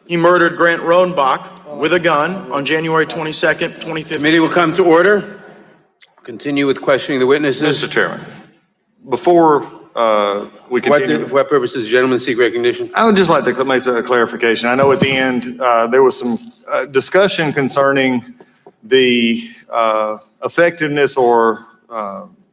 he murdered Grant Rodenbach with a gun on January 22nd, 2015. Committee will come to order. Continue with questioning the witnesses. Mr. Chairman, before we continue. For what purposes, gentlemen seek recognition? I would just like to make a clarification. I know at the end there was some discussion concerning the effectiveness or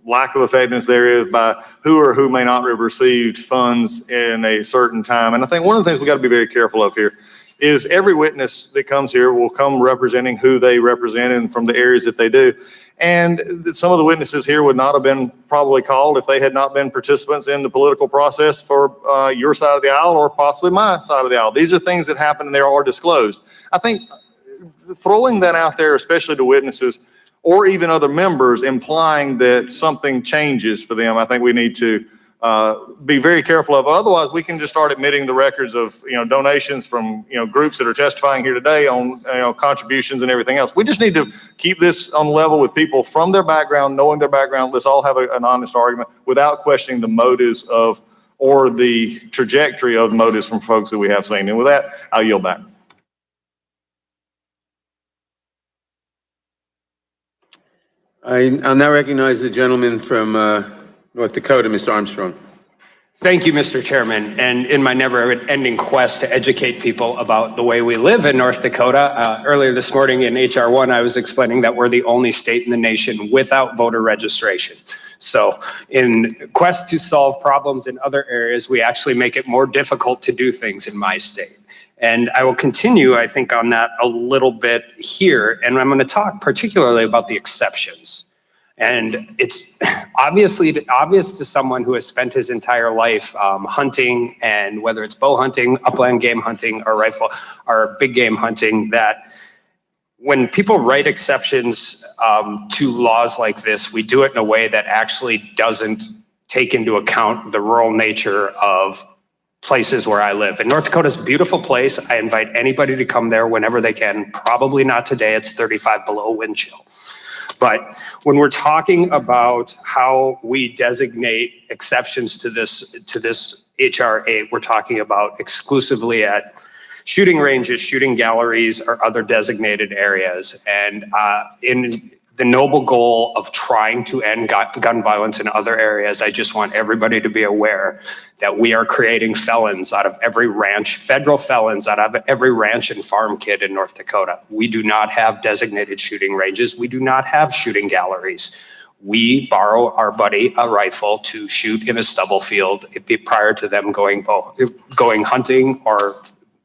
lack of effectiveness there is by who or who may not have received funds in a certain time. And I think one of the things we got to be very careful of here is every witness that comes here will come representing who they represent and from the areas that they do. And some of the witnesses here would not have been probably called if they had not been participants in the political process for your side of the aisle or possibly my side of the aisle. These are things that happen and they are disclosed. I think throwing that out there, especially to witnesses or even other members, implying that something changes for them, I think we need to be very careful of. Otherwise, we can just start admitting the records of donations from groups that are testifying here today on contributions and everything else. We just need to keep this on level with people from their background, knowing their background. Let's all have an honest argument without questioning the motives of or the trajectory of motives from folks that we have seen. And with that, I'll yield back. I'll now recognize the gentleman from North Dakota, Mr. Armstrong. Thank you, Mr. Chairman. And in my never-ending quest to educate people about the way we live in North Dakota, earlier this morning in HR 1, I was explaining that we're the only state in the nation without voter registration. So in quest to solve problems in other areas, we actually make it more difficult to do things in my state. And I will continue, I think, on that a little bit here. And I'm going to talk particularly about the exceptions. And it's obvious to someone who has spent his entire life hunting, and whether it's bow hunting, upland game hunting, or rifle or big game hunting, that when people write exceptions to laws like this, we do it in a way that actually doesn't take into account the rural nature of places where I live. And North Dakota's a beautiful place. I invite anybody to come there whenever they can. Probably not today. It's 35 below wind chill. But when we're talking about how we designate exceptions to this HR 8, we're talking about exclusively at shooting ranges, shooting galleries, or other designated areas. And in the noble goal of trying to end gun violence in other areas, I just want everybody to be aware that we are creating felons out of every ranch, federal felons out of every ranch and farm kid in North Dakota. We do not have designated shooting ranges. We do not have shooting galleries. We borrow our buddy a rifle to shoot in a stubble field prior to them going hunting, or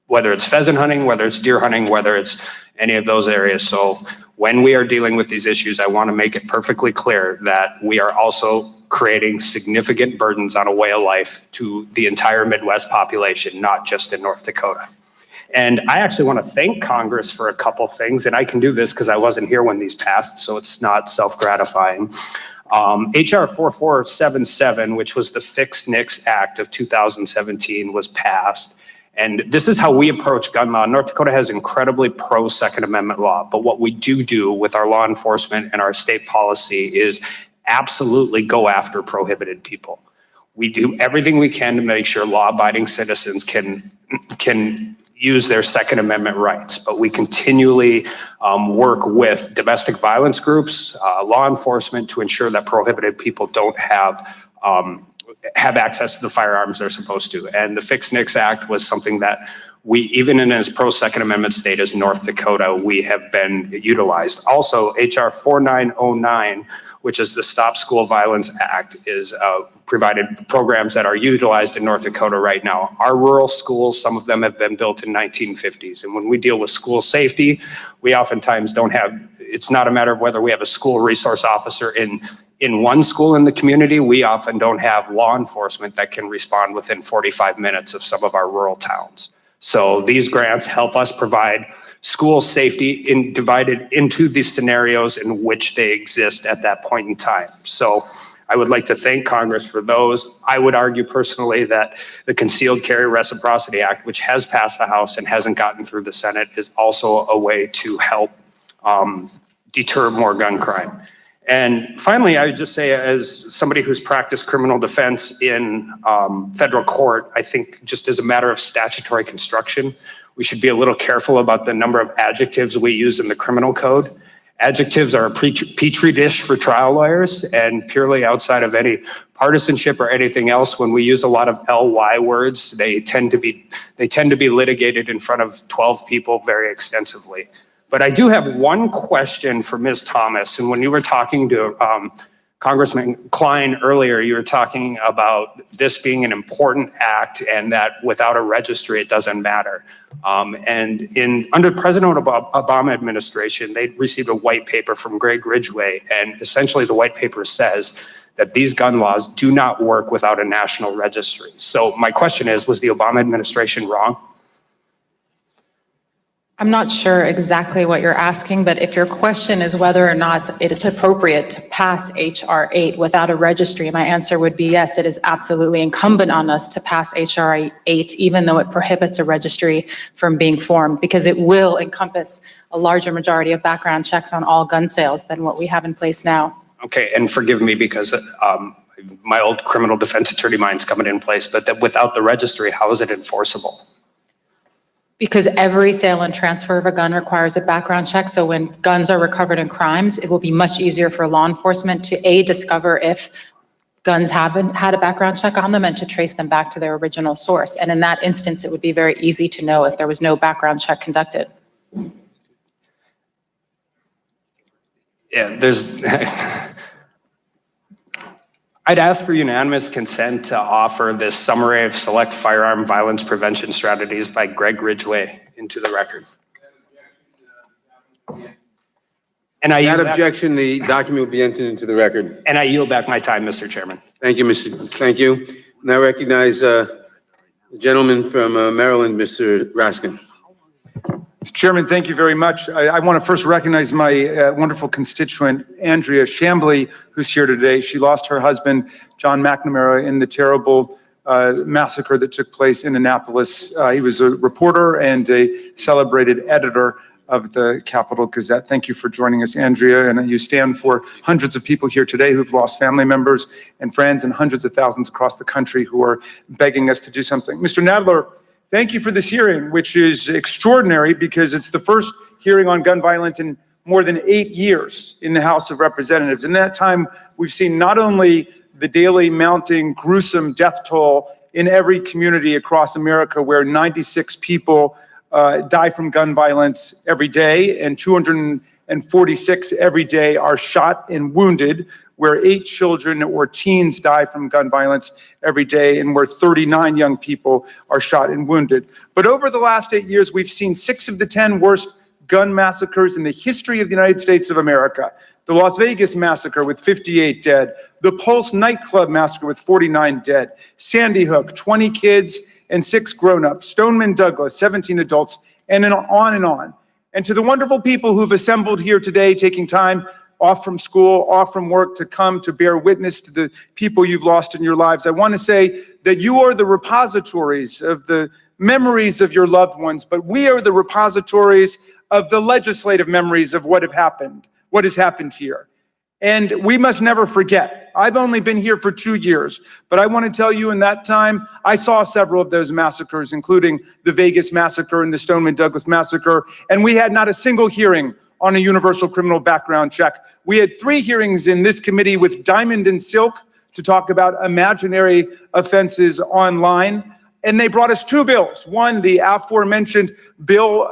whether it's pheasant hunting, whether it's deer hunting, whether it's any of those areas. So when we are dealing with these issues, I want to make it perfectly clear that we are also creating significant burdens on a way of life to the entire Midwest population, not just in North Dakota. And I actually want to thank Congress for a couple things, and I can do this because I wasn't here when these passed, so it's not self-gratifying. HR 4477, which was the Fix NICS Act of 2017, was passed. And this is how we approach gun law. North Dakota has incredibly pro-Second Amendment law, but what we do with our law enforcement and our state policy is absolutely go after prohibited people. We do everything we can to make sure law-abiding citizens can use their Second Amendment rights, but we continually work with domestic violence groups, law enforcement, to ensure that prohibited people don't have access to the firearms they're supposed to. And the Fix NICS Act was something that we, even in as pro-Second Amendment state as North Dakota, we have been utilized. Also, HR 4909, which is the Stop School Violence Act, is provided programs that are utilized in North Dakota right now. Our rural schools, some of them have been built in 1950s. And when we deal with school safety, we oftentimes don't have, it's not a matter of whether we have a school resource officer in one school in the community, we often don't have law enforcement that can respond within 45 minutes of some of our rural towns. So these grants help us provide school safety divided into these scenarios in which they exist at that point in time. So I would like to thank Congress for those. I would argue personally that the Concealed Carry Reciprocity Act, which has passed the House and hasn't gotten through the Senate, is also a way to help deter more gun crime. And finally, I would just say, as somebody who's practiced criminal defense in federal court, I think just as a matter of statutory construction, we should be a little careful about the number of adjectives we use in the criminal code. Adjectives are a petri dish for trial lawyers, and purely outside of any partisanship or anything else, when we use a lot of ly words, they tend to be litigated in front of 12 people very extensively. But I do have one question for Ms. Thomas. And when you were talking to Congressman Klein earlier, you were talking about this being an important act and that without a registry, it doesn't matter. Under President Obama administration, they received a white paper from Greg Ridgway. And essentially the white paper says that these gun laws do not work without a national registry. So my question is, was the Obama administration wrong? I'm not sure exactly what you're asking, but if your question is whether or not it is appropriate to pass H.R. 8 without a registry, my answer would be yes, it is absolutely incumbent on us to pass H.R. 8, even though it prohibits a registry from being formed, because it will encompass a larger majority of background checks on all gun sales than what we have in place now. Okay, and forgive me because my old criminal defense attorney mind's coming in place, but that without the registry, how is it enforceable? Because every sale and transfer of a gun requires a background check. So when guns are recovered in crimes, it will be much easier for law enforcement to discover if guns haven't had a background check on them and to trace them back to their original source. And in that instance, it would be very easy to know if there was no background check conducted. Yeah, I'd ask for unanimous consent to offer this summary of select firearm violence prevention strategies by Greg Ridgway into the record. And Without objection, the document will be entered into the record. And I yield back my time, Mr. Chairman. Thank you, Thank you. Now recognize the gentleman from Maryland, Mr. Raskin. Mr. Chairman, thank you very much. I want to first recognize my wonderful constituent, Andrea Chambly, who's here today. She lost her husband, John McNamara, in the terrible massacre that took place in Annapolis. He was a reporter and a celebrated editor of the Capital Gazette. Thank you for joining us, Andrea. And you stand for hundreds of people here today who've lost family members and friends, and hundreds of thousands across the country who are begging us to do something. Mr. Nadler, thank you for this hearing, which is extraordinary because it's the first hearing on gun violence in more than 8 years in the House of Representatives. In that time, we've seen not only the daily mounting gruesome death toll in every community across America, where 96 people die from gun violence every day, and 246 every day are shot and wounded, where 8 children or teens die from gun violence every day, and where 39 young people are shot and wounded. But over the last 8 years, we've seen 6 of the 10 worst gun massacres in the history of the United States of America. The Las Vegas massacre with 58 dead, the Pulse nightclub massacre with 49 dead, Sandy Hook, 20 kids and 6 grown-ups, Stoneman Douglas, 17 adults, and on and on. And to the wonderful people who've assembled here today, taking time off from school, off from work to come to bear witness to the people you've lost in your lives, I want to say that you are the repositories of the memories of your loved ones, but we are the repositories of the legislative memories of what has happened here. And we must never forget. I've only been here for 2 years, but I want to tell you in that time, I saw several of those massacres, including the Vegas massacre and the Stoneman Douglas massacre, and we had not a single hearing on a universal criminal background check. We had 3 hearings in this committee with Diamond and Silk to talk about imaginary offenses online. And they brought us 2 bills. One, the aforementioned bill,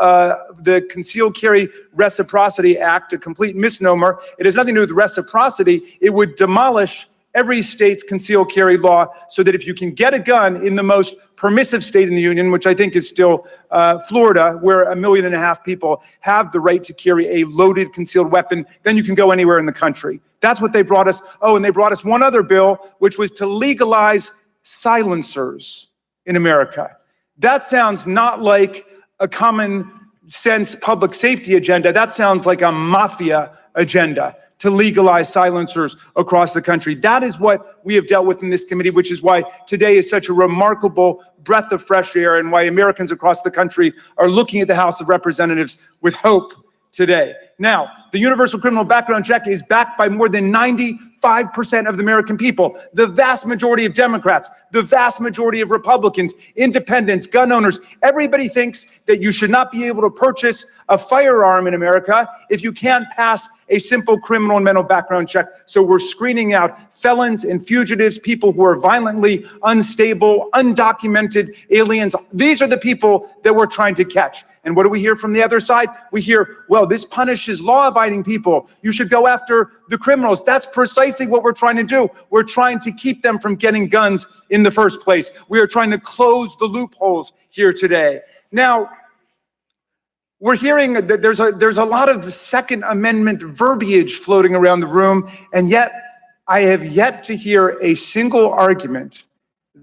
the Concealed Carry Reciprocity Act, a complete misnomer. It has nothing to do with reciprocity. It would demolish every state's concealed carry law so that if you can get a gun in the most permissive state in the union, which I think is still Florida, where 1.5 million people have the right to carry a loaded concealed weapon, then you can go anywhere in the country. That's what they brought us. Oh, and they brought us one other bill, which was to legalize silencers in America. That sounds not like a common sense public safety agenda. That sounds like a mafia agenda to legalize silencers across the country. That is what we have dealt with in this committee, which is why today is such a remarkable breath of fresh air and why Americans across the country are looking at the House of Representatives with hope today. Now, the universal criminal background check is backed by more than 95% of the American people, the vast majority of Democrats, the vast majority of Republicans, independents, gun owners. Everybody thinks that you should not be able to purchase a firearm in America if you can't pass a simple criminal and mental background check. So we're screening out felons and fugitives, people who are violently unstable, undocumented aliens. These are the people that we're trying to catch. And what do we hear from the other side? We hear, well, this punishes law-abiding people. You should go after the criminals. That's precisely what we're trying to do. We're trying to keep them from getting guns in the first place. We are trying to close the loopholes here today. Now, we're hearing that there's a lot of Second Amendment verbiage floating around the room, and yet I have yet to hear a single argument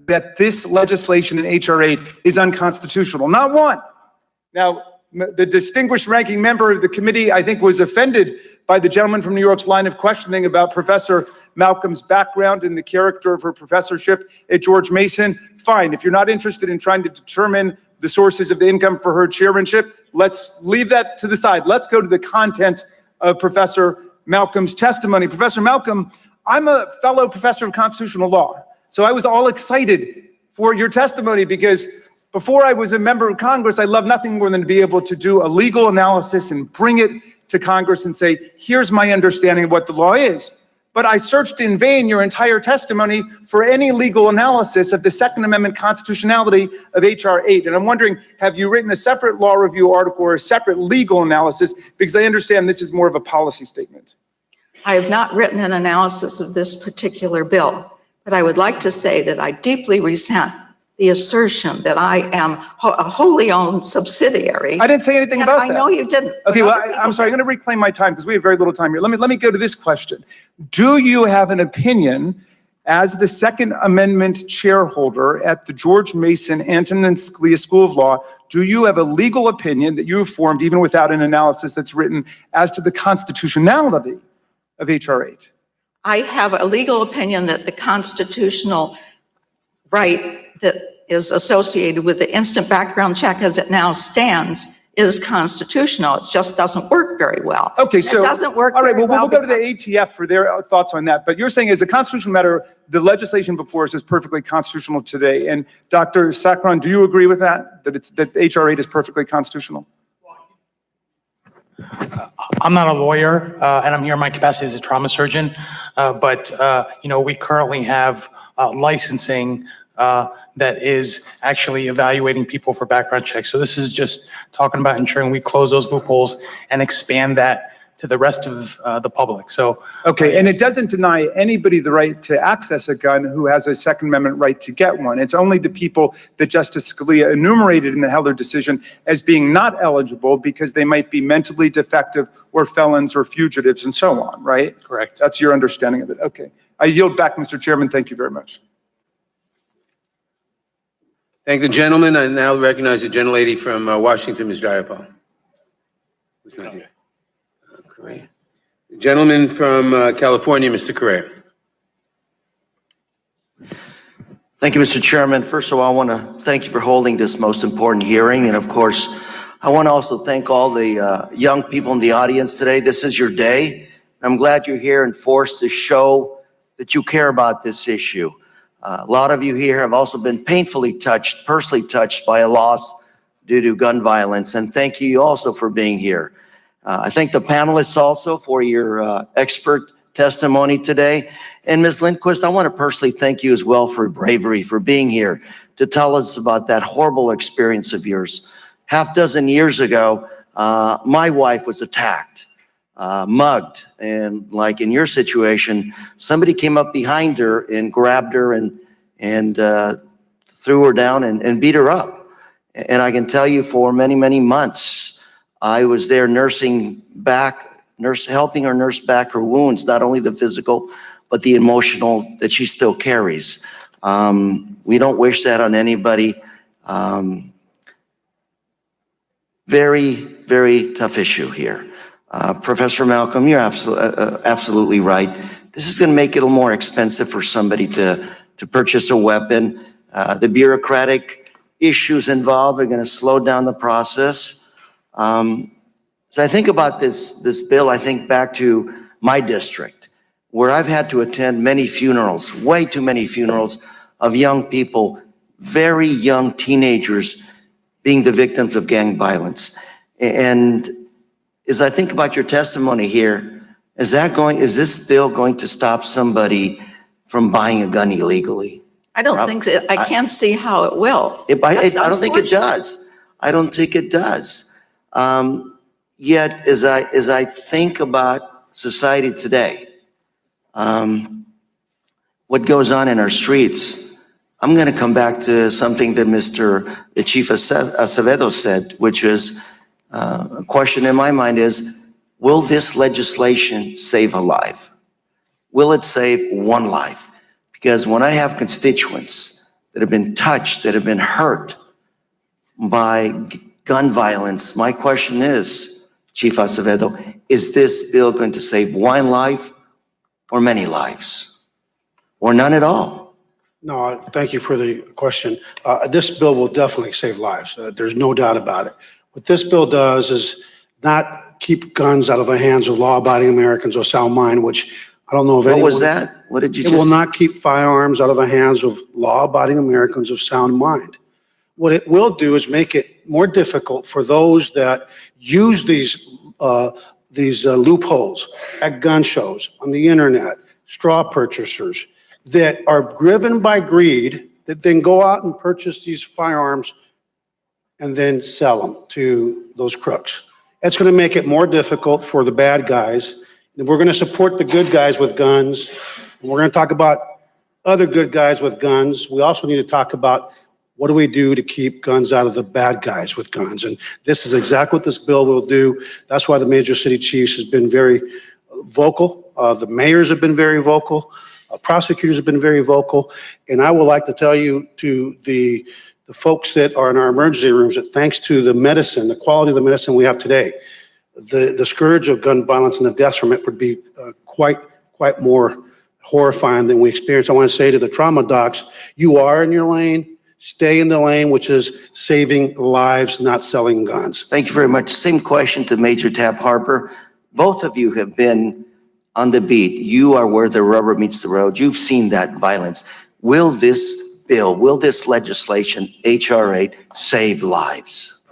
that this legislation in H.R. 8 is unconstitutional. Not one. Now, the distinguished ranking member of the committee, I think, was offended by the gentleman from New York's line of questioning about Professor Malcolm's background and the character of her professorship at George Mason. Fine, if you're not interested in trying to determine the sources of the income for her chairmanship, let's leave that to the side. Let's go to the content of Professor Malcolm's testimony. Professor Malcolm, I'm a fellow professor of constitutional law, so I was all excited for your testimony because before I was a member of Congress, I loved nothing more than to be able to do a legal analysis and bring it to Congress and say, here's my understanding of what the law is. But I searched in vain your entire testimony for any legal analysis of the Second Amendment constitutionality of H.R. 8. And I'm wondering, have you written a separate law review article or a separate legal analysis? Because I understand this is more of a policy statement. I have not written an analysis of this particular bill, but I would like to say that I deeply resent the assertion that I am a wholly owned subsidiary. I didn't say anything about that. I know you didn't. Okay, well, I'm sorry, I'm going to reclaim my time because we have very little time here. Let me go to this question. Do you have an opinion as the Second Amendment chairholder at the George Mason Antonin Scalia School of Law? Do you have a legal opinion that you have formed, even without an analysis that's written, as to the constitutionality of H.R. 8? I have a legal opinion that the constitutional right that is associated with the instant background check as it now stands is constitutional. It just doesn't work very well. Okay, so. It doesn't work all right, very well, well. we'll go to the ATF for their thoughts on that. But you're saying as a constitutional matter, the legislation before us is perfectly constitutional today. And Dr. Sacron, do you agree with that? That H.R. 8 is perfectly constitutional? I'm not a lawyer, and I'm here in my capacity as a trauma surgeon. But we currently have licensing that is actually evaluating people for background checks. So this is just talking about ensuring we close those loopholes and expand that to the rest of the public. So okay, and it doesn't deny anybody the right to access a gun who has a Second Amendment right to get one. It's only the people that Justice Scalia enumerated in the Heller decision as being not eligible because they might be mentally defective or felons or fugitives and so on, right? Correct. That's your understanding of it. Okay. I yield back, Mr. Chairman. Thank you very much. Thank the gentleman. I now recognize the gentlelady from Washington, Ms. Jayapal. Who's not here? Correa. The gentleman from California, Mr. Correa. Thank you, Mr. Chairman. First of all, I want to thank you for holding this most important hearing. And of course, I want to also thank all the young people in the audience today. This is your day. I'm glad you're here and forced to show that you care about this issue. A lot of you here have also been painfully touched, personally touched by a loss due to gun violence. And thank you also for being here. I thank the panelists also for your expert testimony today. And Ms. Lindquist, I want to personally thank you as well for bravery, for being here to tell us about that horrible experience of yours. Half dozen years ago, my wife was attacked, mugged, and like in your situation, somebody came up behind her and grabbed her and threw her down and beat her up. And I can tell you for many, many months, I was there helping her nurse back her wounds, not only the physical, but the emotional that she still carries. We don't wish that on anybody. Very, very tough issue here. Professor Malcolm, you're absolutely right. This is going to make it a little more expensive for somebody to purchase a weapon. The bureaucratic issues involved are going to slow down the process. As I think about this bill, I think back to my district, where I've had to attend many funerals, way too many funerals of young people, very young teenagers being the victims of gang violence. And as I think about your testimony here, is this bill going to stop somebody from buying a gun illegally? I don't think, I can't see how it will. I That's don't think it unfortunate. does. I don't think it does. Yet, as I think about society today, what goes on in our streets, I'm going to come back to something that the Chief Acevedo said, which is a question in my mind is, will this legislation save a life? Will it save one life? Because when I have constituents that have been touched, that have been hurt by gun violence, my question is, Chief Acevedo, is this bill going to save one life or many lives? Or none at all? No, thank you for the question. This bill will definitely save lives. There's no doubt about it. What this bill does is not keep guns out of the hands of law-abiding Americans of sound mind, which I don't know if anyone... What was that? What did you It just... will not keep firearms out of the hands of law-abiding Americans of sound mind. What it will do is make it more difficult for those that use these loopholes at gun shows, on the internet, straw purchasers, that are driven by greed, that then go out and purchase these firearms and then sell them to those crooks. It's going to make it more difficult for the bad guys. And we're going to support the good guys with guns. And we're going to talk about other good guys with guns. We also need to talk about what do we do to keep guns out of the bad guys with guns. And this is exactly what this bill will do. That's why the major city chiefs has been very vocal. The mayors have been very vocal. Prosecutors have been very vocal. And I would like to tell you to the folks that are in our emergency rooms that thanks to the medicine, the quality of the medicine we have today, the scourge of gun violence and the deaths from it would be quite more horrifying than we experienced. I want to say to the trauma docs, you are in your lane, stay in the lane, which is saving lives, not selling guns. Thank you very much. Same question to Major Tab Harper. Both of you have been on the beat. You are where the rubber meets the road. You've seen that violence. Will this bill, will this legislation, H.R. 8, save lives?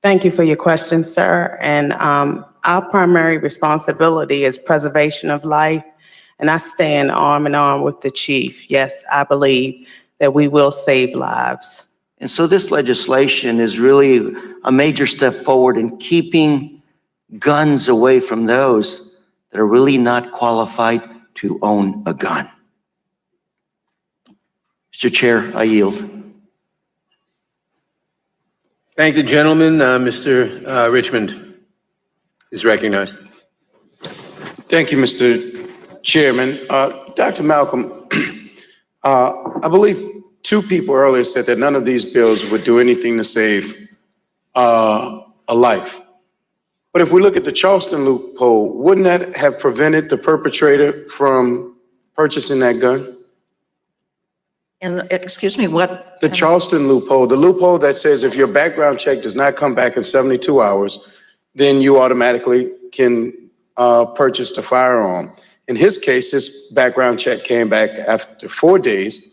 Thank you for your question, sir. And our primary responsibility is preservation of life. And I stand arm in arm with the chief. Yes, I believe that we will save lives. And so this legislation is really a major step forward in keeping guns away from those that are really not qualified to own a gun. Mr. Chair, I yield. Thank the gentleman. Mr. Richmond is recognized. Thank you, Mr. Chairman. Dr. Malcolm, I believe two people earlier said that none of these bills would do anything to save a life. But if we look at the Charleston loophole, wouldn't that have prevented the perpetrator from purchasing that gun? And excuse me, what? The Charleston loophole, the loophole that says if your background check does not come back in 72 hours, then you automatically can purchase the firearm. In his case, his background check came back after 4 days,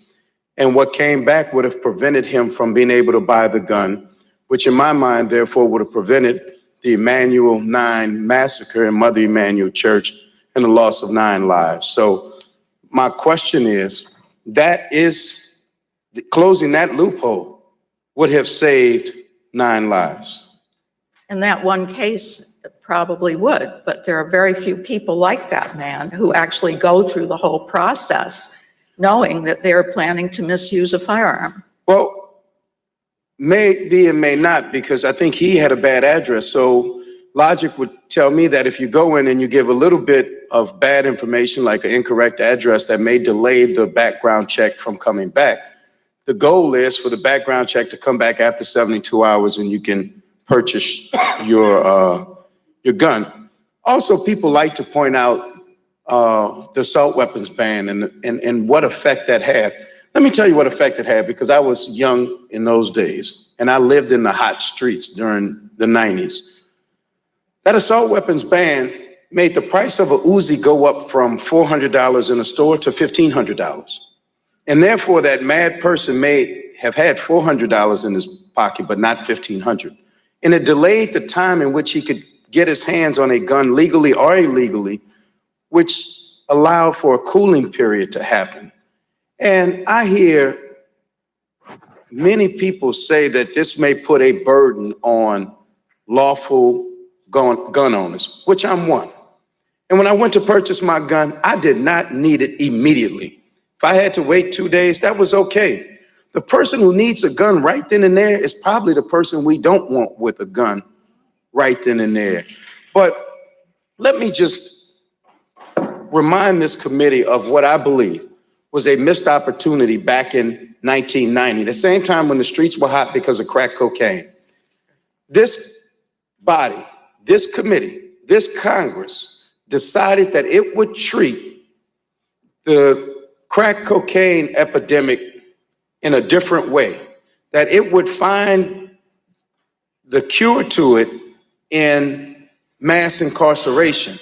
and what came back would have prevented him from being able to buy the gun, which in my mind, therefore, would have prevented the Emanuel 9 massacre in Mother Emanuel Church and the loss of 9 lives. So my question is, closing that loophole would have saved 9 lives. In that one case, it probably would, but there are very few people like that man who actually go through the whole process knowing that they're planning to misuse a firearm. Well, may be and may not, because I think he had a bad address. So logic would tell me that if you go in and you give a little bit of bad information, like an incorrect address that may delay the background check from coming back, the goal is for the background check to come back after 72 hours and you can purchase your gun. Also, people like to point out the assault weapons ban and what effect that had. Let me tell you what effect it had, because I was young in those days and I lived in the hot streets during the 90s. That assault weapons ban made the price of a Uzi go up from $400 in a store to $1,500. And therefore, that mad person may have had $400 in his pocket, but not $1,500. And it delayed the time in which he could get his hands on a gun legally or illegally, which allowed for a cooling period to happen. And I hear many people say that this may put a burden on lawful gun owners, which I'm one. And when I went to purchase my gun, I did not need it immediately. If I had to wait 2 days, that was okay. The person who needs a gun right then and there is probably the person we don't want with a gun right then and there. But let me just remind this committee of what I believe was a missed opportunity back in 1990, the same time when the streets were hot because of crack cocaine. This body, this committee, this Congress decided that it would treat the crack cocaine epidemic in a different way, that it would find the cure to it in mass incarceration.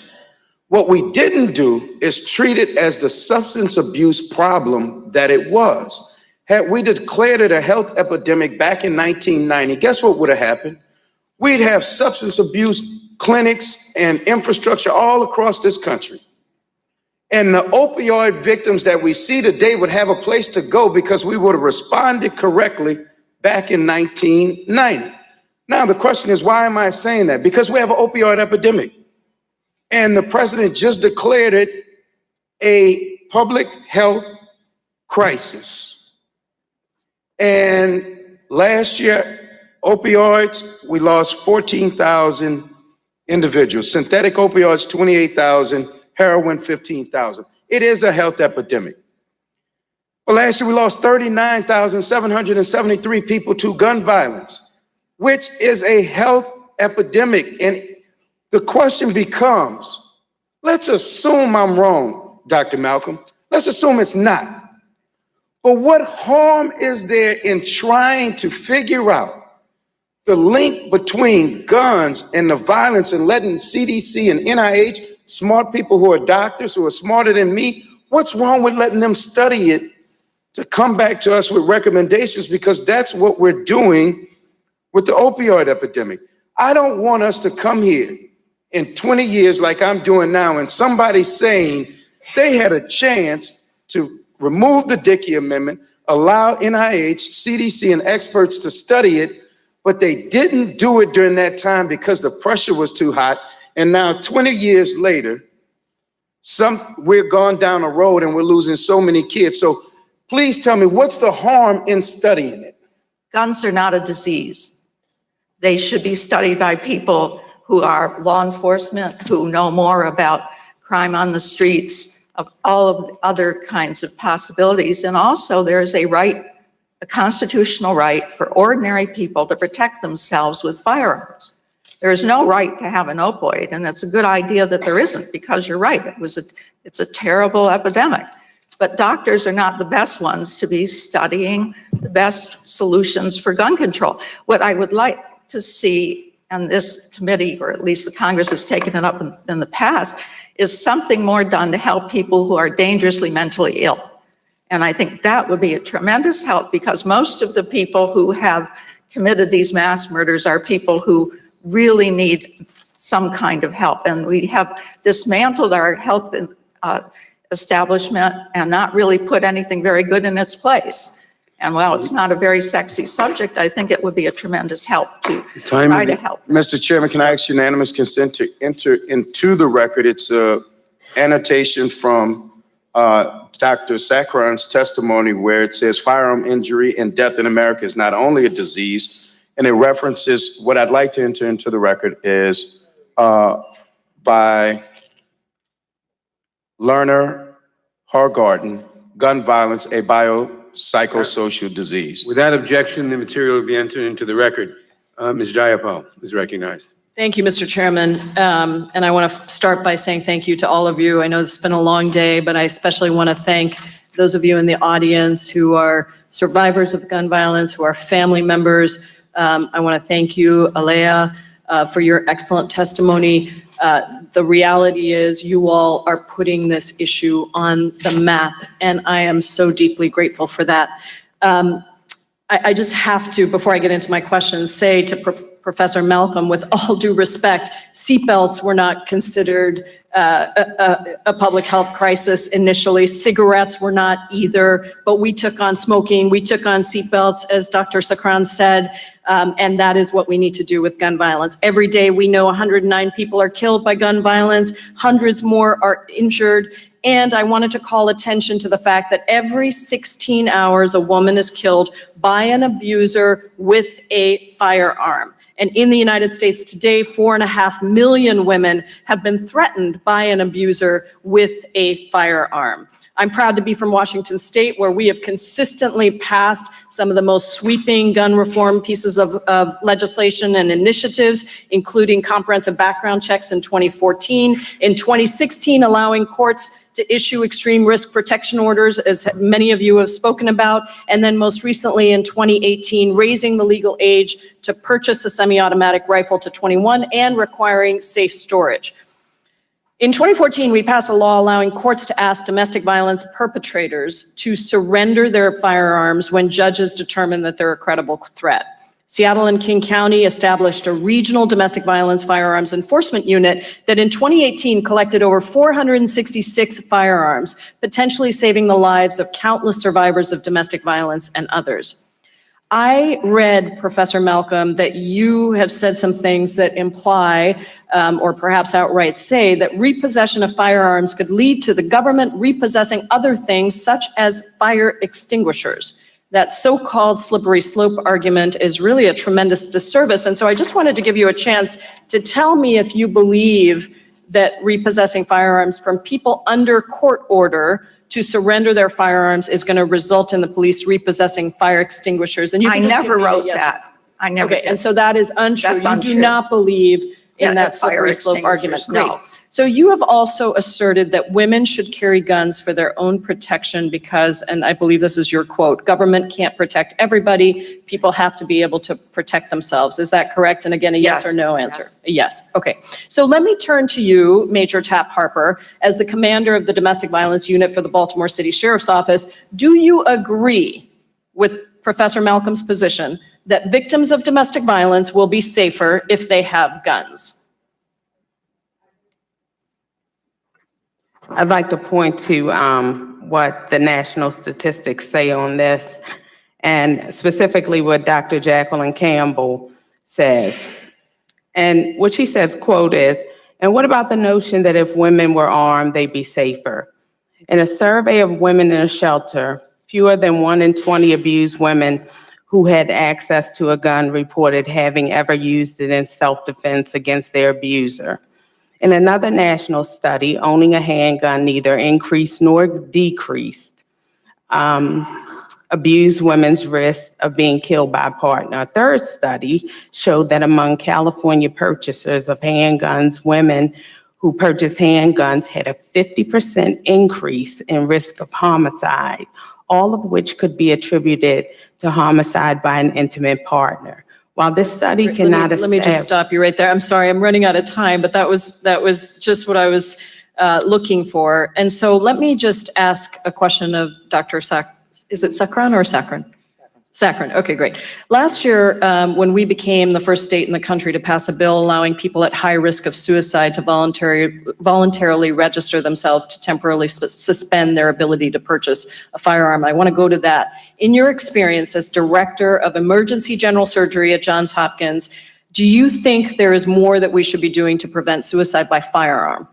What we didn't do is treat it as the substance abuse problem that it was. Had we declared it a health epidemic back in 1990, guess what would have happened? We'd have substance abuse clinics and infrastructure all across this country. And the opioid victims that we see today would have a place to go because we would have responded correctly back in 1990. Now, the question is, why am I saying that? Because we have an opioid epidemic. And the president just declared it a public health crisis. And last year, opioids, we lost 14,000 individuals. Synthetic opioids, 28,000. Heroin, 15,000. It is a health epidemic. Well, last year we lost 39,773 people to gun violence, which is a health epidemic. And the question becomes, let's assume I'm wrong, Dr. Malcolm. Let's assume it's not. But what harm is there in trying to figure out the link between guns and the violence and letting CDC and NIH, smart people who are doctors, who are smarter than me, what's wrong with letting them study it to come back to us with recommendations? Because that's what we're doing with the opioid epidemic. I don't want us to come here in 20 years like I'm doing now and somebody saying they had a chance to remove the Dickey Amendment, allow NIH, CDC, and experts to study it, but they didn't do it during that time because the pressure was too hot. And now 20 years later, we're gone down a road and we're losing so many kids. So please tell me, what's the harm in studying it? Guns are not a disease. They should be studied by people who are law enforcement, who know more about crime on the streets, of all of the other kinds of possibilities. And also there's a right, a constitutional right for ordinary people to protect themselves with firearms. There is no right to have an opioid, and it's a good idea that there isn't, because you're right, it's a terrible epidemic. But doctors are not the best ones to be studying the best solutions for gun control. What I would like to see, and this committee, or at least the Congress has taken it up in the past, is something more done to help people who are dangerously mentally ill. And I think that would be a tremendous help, because most of the people who have committed these mass murders are people who really need some kind of help. And we have dismantled our health establishment and not really put anything very good in its place. And while it's not a very sexy subject, I think it would be a tremendous help to try to help. Mr. Chairman, can I ask unanimous consent to enter into the record? It's a annotation from Dr. Saccharon's testimony where it says firearm injury and death in America is not only a disease, and it references, what I'd like to enter into the record is by Lerner Hargarten, Gun Violence, a Biopsychosocial Disease. Without objection, the material will be entered into the record. Ms. Jayapal is recognized. Thank you, Mr. Chairman. And I want to start by saying thank you to all of you. I know this has been a long day, but I especially want to thank those of you in the audience who are survivors of gun violence, who are family members. I want to thank you, Alea, for your excellent testimony. The reality is you all are putting this issue on the map, and I am so deeply grateful for that. I just have to, before I get into my questions, say to Professor Malcolm, with all due respect, seatbelts were not considered a public health crisis initially. Cigarettes were not either, but we took on smoking, we took on seatbelts, as Dr. Sakran said, and that is what we need to do with gun violence. Every day we know 109 people are killed by gun violence, hundreds more are injured. And I wanted to call attention to the fact that every 16 hours, a woman is killed by an abuser with a firearm. And in the United States today, 4.5 million women have been threatened by an abuser with a firearm. I'm proud to be from Washington State, where we have consistently passed some of the most sweeping gun reform pieces of legislation and initiatives, including comprehensive background checks in 2014. In 2016, allowing courts to issue extreme risk protection orders, as many of you have spoken about. And then most recently in 2018, raising the legal age to purchase a semi-automatic rifle to 21 and requiring safe storage. In 2014, we passed a law allowing courts to ask domestic violence perpetrators to surrender their firearms when judges determine that they're a credible threat. Seattle and King County established a regional domestic violence firearms enforcement unit that in 2018 collected over 466 firearms, potentially saving the lives of countless survivors of domestic violence and others. I read, Professor Malcolm, that you have said some things that imply, or perhaps outright say, that repossession of firearms could lead to the government repossessing other things, such as fire extinguishers. That so-called slippery slope argument is really a tremendous disservice. And so I just wanted to give you a chance to tell me if you believe that repossessing firearms from people under court order to surrender their firearms is going to result in the police repossessing fire extinguishers. And you I can just never give me a wrote yes. that. I never Okay, did. and so that is untrue. That's You untrue. do not believe Yeah, in that the fire slippery slope argument. extinguishers, Great. no. So you have also asserted that women should carry guns for their own protection because, and I believe this is your quote, government can't protect everybody. People have to be able to protect themselves. Is that correct? And again, a yes or no answer? Yes. A yes. Okay. So let me turn to you, Major Tap Harper, as the commander of the Domestic Violence Unit for the Baltimore City Sheriff's Office. Do you agree with Professor Malcolm's position that victims of domestic violence will be safer if they have guns? I'd like to point to what the national statistics say on this, and specifically what Dr. Jacqueline Campbell says. And what she says, quote, is, and what about the notion that if women were armed, they'd be safer? In a survey of women in a shelter, fewer than 1 in 20 abused women who had access to a gun reported having ever used it in self-defense against their abuser. In another national study, owning a handgun neither increased nor decreased abused women's risk of being killed by a partner. A third study showed that among California purchasers of handguns, women who purchased handguns had a 50% increase in risk of homicide, all of which could be attributed to homicide by an intimate partner. While this study cannot Let me just stop you right there. I'm sorry, I'm running out of time, but that was just what I was looking for. And so let me just ask a question of Dr. Is it Sakran or Sakran? Sakran, okay, great. Last year, when we became the first state in the country to pass a bill allowing people at high risk of suicide to voluntarily register themselves to temporarily suspend their ability to purchase a firearm, I want to go to that. In your experience as Director of Emergency General Surgery at Johns Hopkins, do you think there is more that we should be doing to prevent suicide by firearm?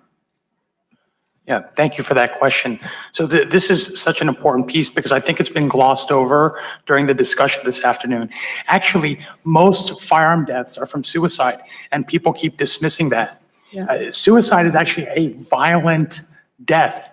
Yeah, thank you for that question. So this is such an important piece because I think it's been glossed over during the discussion this afternoon. Actually, most firearm deaths are from suicide, and people keep dismissing that. Yeah. Suicide is actually a violent death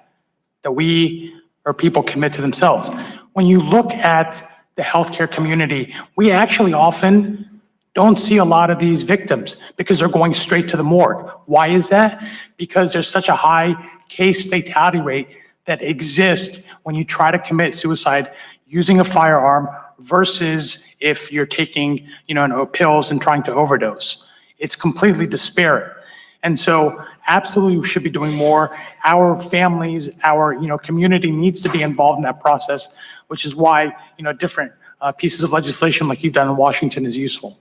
that people commit to themselves. When you look at the healthcare community, we actually often don't see a lot of these victims because they're going straight to the morgue. Why is that? Because there's such a high case fatality rate that exists when you try to commit suicide using a firearm versus if you're taking, pills and trying to overdose. It's completely disparate. And so absolutely we should be doing more. Our families, our, community needs to be involved in that process, which is why, different pieces of legislation like you've done in Washington is useful.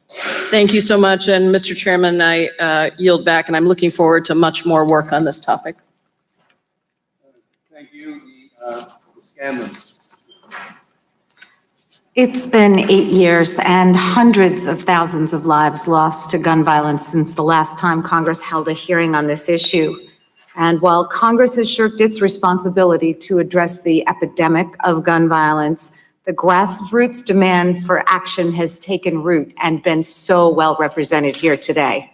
Thank you so much. And Mr. Chairman, I yield back, and I'm looking forward to much more work on this topic. Thank you. Ms. Scanlon. It's been 8 years and hundreds of thousands of lives lost to gun violence since the last time Congress held a hearing on this issue. And while Congress has shirked its responsibility to address the epidemic of gun violence, the grassroots demand for action has taken root and been so well represented here today.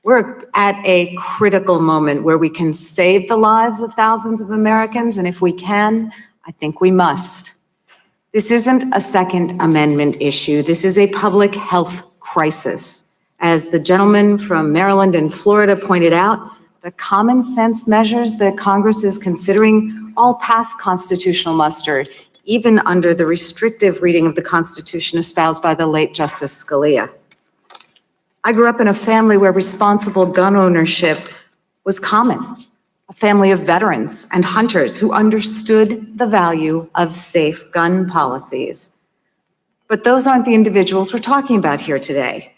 We're at a critical moment where we can save the lives of thousands of Americans, and if we can, I think we must. This isn't a Second Amendment issue. This is a public health crisis. As the gentleman from Maryland and Florida pointed out, the common sense measures that Congress is considering all pass constitutional muster, even under the restrictive reading of the Constitution espoused by the late Justice Scalia. I grew up in a family where responsible gun ownership was common. A family of veterans and hunters who understood the value of safe gun policies. But those aren't the individuals we're talking about here today.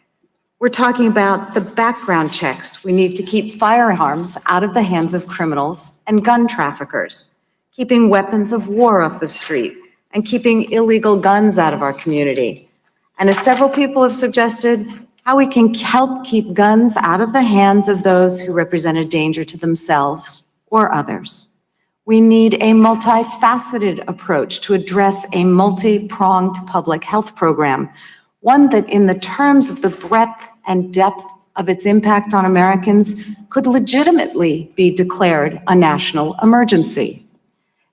We're talking about the background checks we need to keep firearms out of the hands of criminals and gun traffickers, keeping weapons of war off the street, and keeping illegal guns out of our community. And as several people have suggested, how we can help keep guns out of the hands of those who represent a danger to themselves or others. We need a multifaceted approach to address a multi-pronged public health program, one that in the terms of the breadth and depth of its impact on Americans could legitimately be declared a national emergency.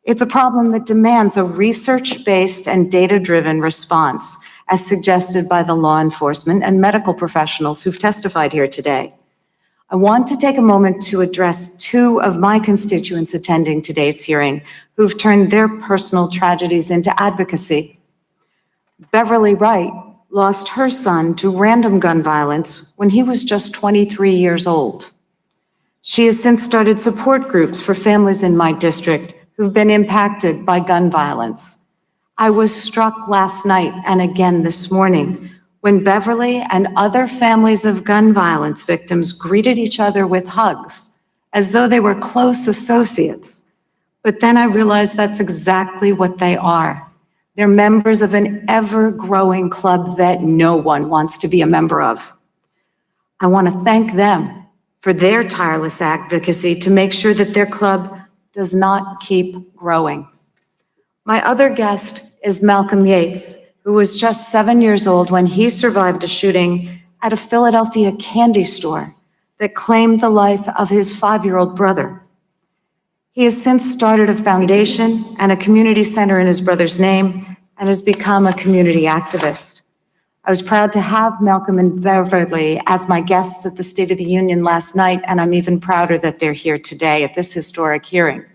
It's a problem that demands a research-based and data-driven response, as suggested by the law enforcement and medical professionals who've testified here today. I want to take a moment to address two of my constituents attending today's hearing who've turned their personal tragedies into advocacy. Beverly Wright lost her son to random gun violence when he was just 23 years old. She has since started support groups for families in my district who've been impacted by gun violence. I was struck last night and again this morning when Beverly and other families of gun violence victims greeted each other with hugs as though they were close associates. But then I realized that's exactly what they are. They're members of an ever-growing club that no one wants to be a member of. I want to thank them for their tireless advocacy to make sure that their club does not keep growing. My other guest is Malcolm Yates, who was just 7 years old when he survived a shooting at a Philadelphia candy store that claimed the life of his 5-year-old brother. He has since started a foundation and a community center in his brother's name and has become a community activist. I was proud to have Malcolm and Beverly as my guests at the State of the Union last night, and I'm even prouder that they're here today at this historic hearing.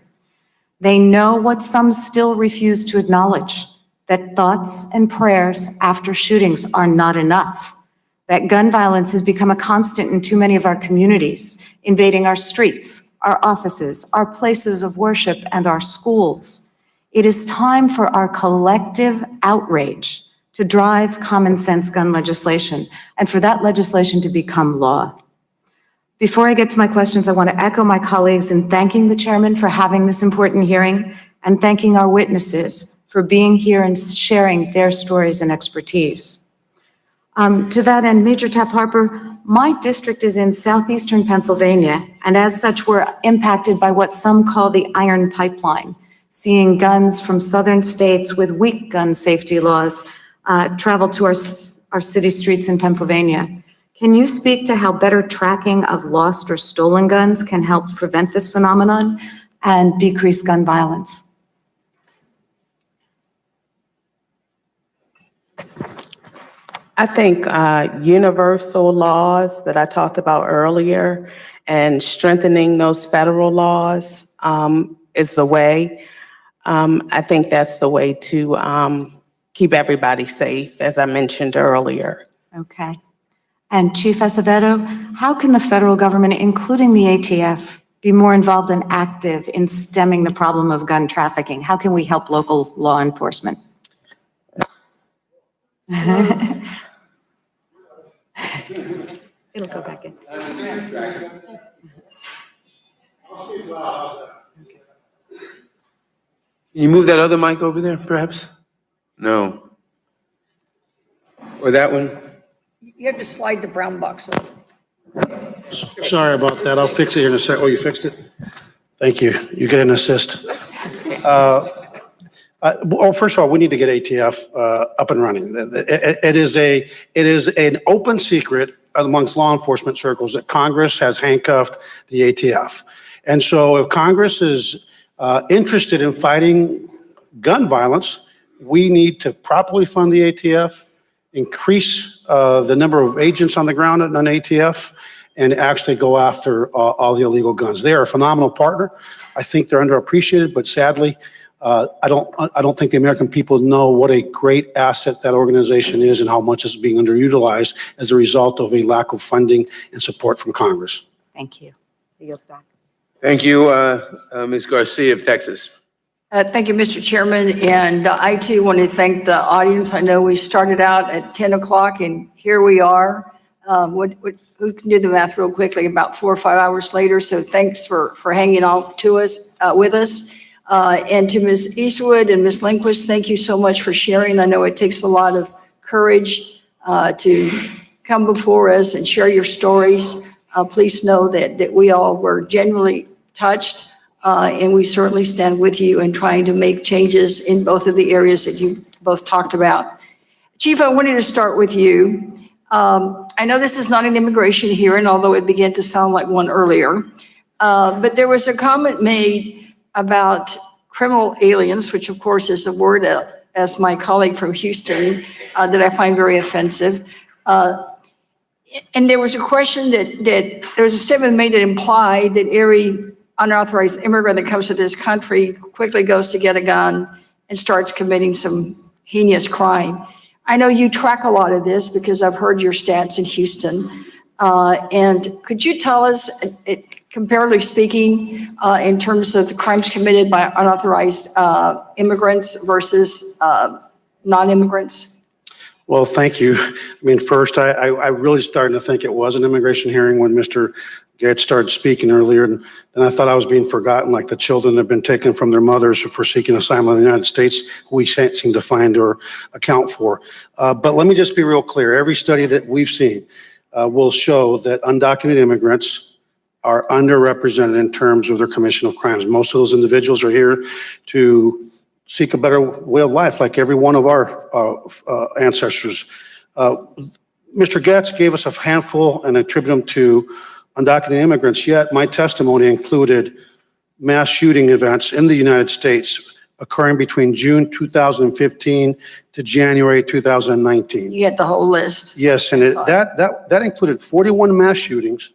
They know what some still refuse to acknowledge, that thoughts and prayers after shootings are not enough, that gun violence has become a constant in too many of our communities, invading our streets, our offices, our places of worship, and our schools. It is time for our collective outrage to drive common sense gun legislation, and for that legislation to become law. Before I get to my questions, I want to echo my colleagues in thanking the chairman for having this important hearing and thanking our witnesses for being here and sharing their stories and expertise. To that end, Major Tapp Harper, my district is in southeastern Pennsylvania, and as such, we're impacted by what some call the iron pipeline, seeing guns from southern states with weak gun safety laws travel to our city streets in Pennsylvania. Can you speak to how better tracking of lost or stolen guns can help prevent this phenomenon and decrease gun violence? I think universal laws that I talked about earlier and strengthening those federal laws is the way. I think that's the way to keep everybody safe, as I mentioned earlier. Okay. And Chief Acevedo, how can the federal government, including the ATF, be more involved and active in stemming the problem of gun trafficking? How can we help local law enforcement? It'll go back in. Can you move that other mic over there, perhaps? No. Or that one? You have to slide the brown box over. Sorry about that. I'll fix it here in a sec. Oh, you fixed it? Thank you. You get an assist. Well, first of all, we need to get ATF up and running. It is an open secret amongst law enforcement circles that Congress has handcuffed the ATF. And so if Congress is interested in fighting gun violence, we need to properly fund the ATF, increase the number of agents on the ground on ATF, and actually go after all the illegal guns. They are a phenomenal partner. I think they're underappreciated, but sadly, I don't think the American people know what a great asset that organization is and how much is being underutilized as a result of a lack of funding and support from Congress. Thank you. Yield back. Thank you, Ms. Garcia of Texas. Thank you, Mr. Chairman, and I too want to thank the audience. I know we started out at 10 o'clock and here we are. Who can do the math real quickly? About 4 or 5 hours later. So thanks for hanging on to us, with us. And to Ms. Eastwood and Ms. Lindquist, thank you so much for sharing. I know it takes a lot of courage to come before us and share your stories. Please know that we all were genuinely touched, and we certainly stand with you in trying to make changes in both of the areas that you both talked about. Chief, I wanted to start with you. I know this is not an immigration hearing, although it began to sound like one earlier, but there was a comment made about criminal aliens, which of course is a word, as my colleague from Houston, that I find very offensive. And there was a question that there was a statement made that implied that every unauthorized immigrant that comes to this country quickly goes to get a gun and starts committing some heinous crime. I know you track a lot of this because I've heard your stats in Houston. And could you tell us, comparatively speaking, in terms of the crimes committed by unauthorized immigrants versus non-immigrants? Well, thank you. I mean, first, I really started to think it was an immigration hearing when Mr. Gates started speaking earlier, and then I thought I was being forgotten, like the children that have been taken from their mothers for seeking asylum in the United States, who we can't seem to find or account for. But let me just be real clear. Every study that we've seen will show that undocumented immigrants are underrepresented in terms of their commission of crimes. Most of those individuals are here to seek a better way of life, like every one of our ancestors. Mr. Getz gave us a handful and attributed them to undocumented immigrants, yet my testimony included mass shooting events in the United States occurring between June 2015 to January 2019. You get the whole list. Yes, and that included 41 mass shootings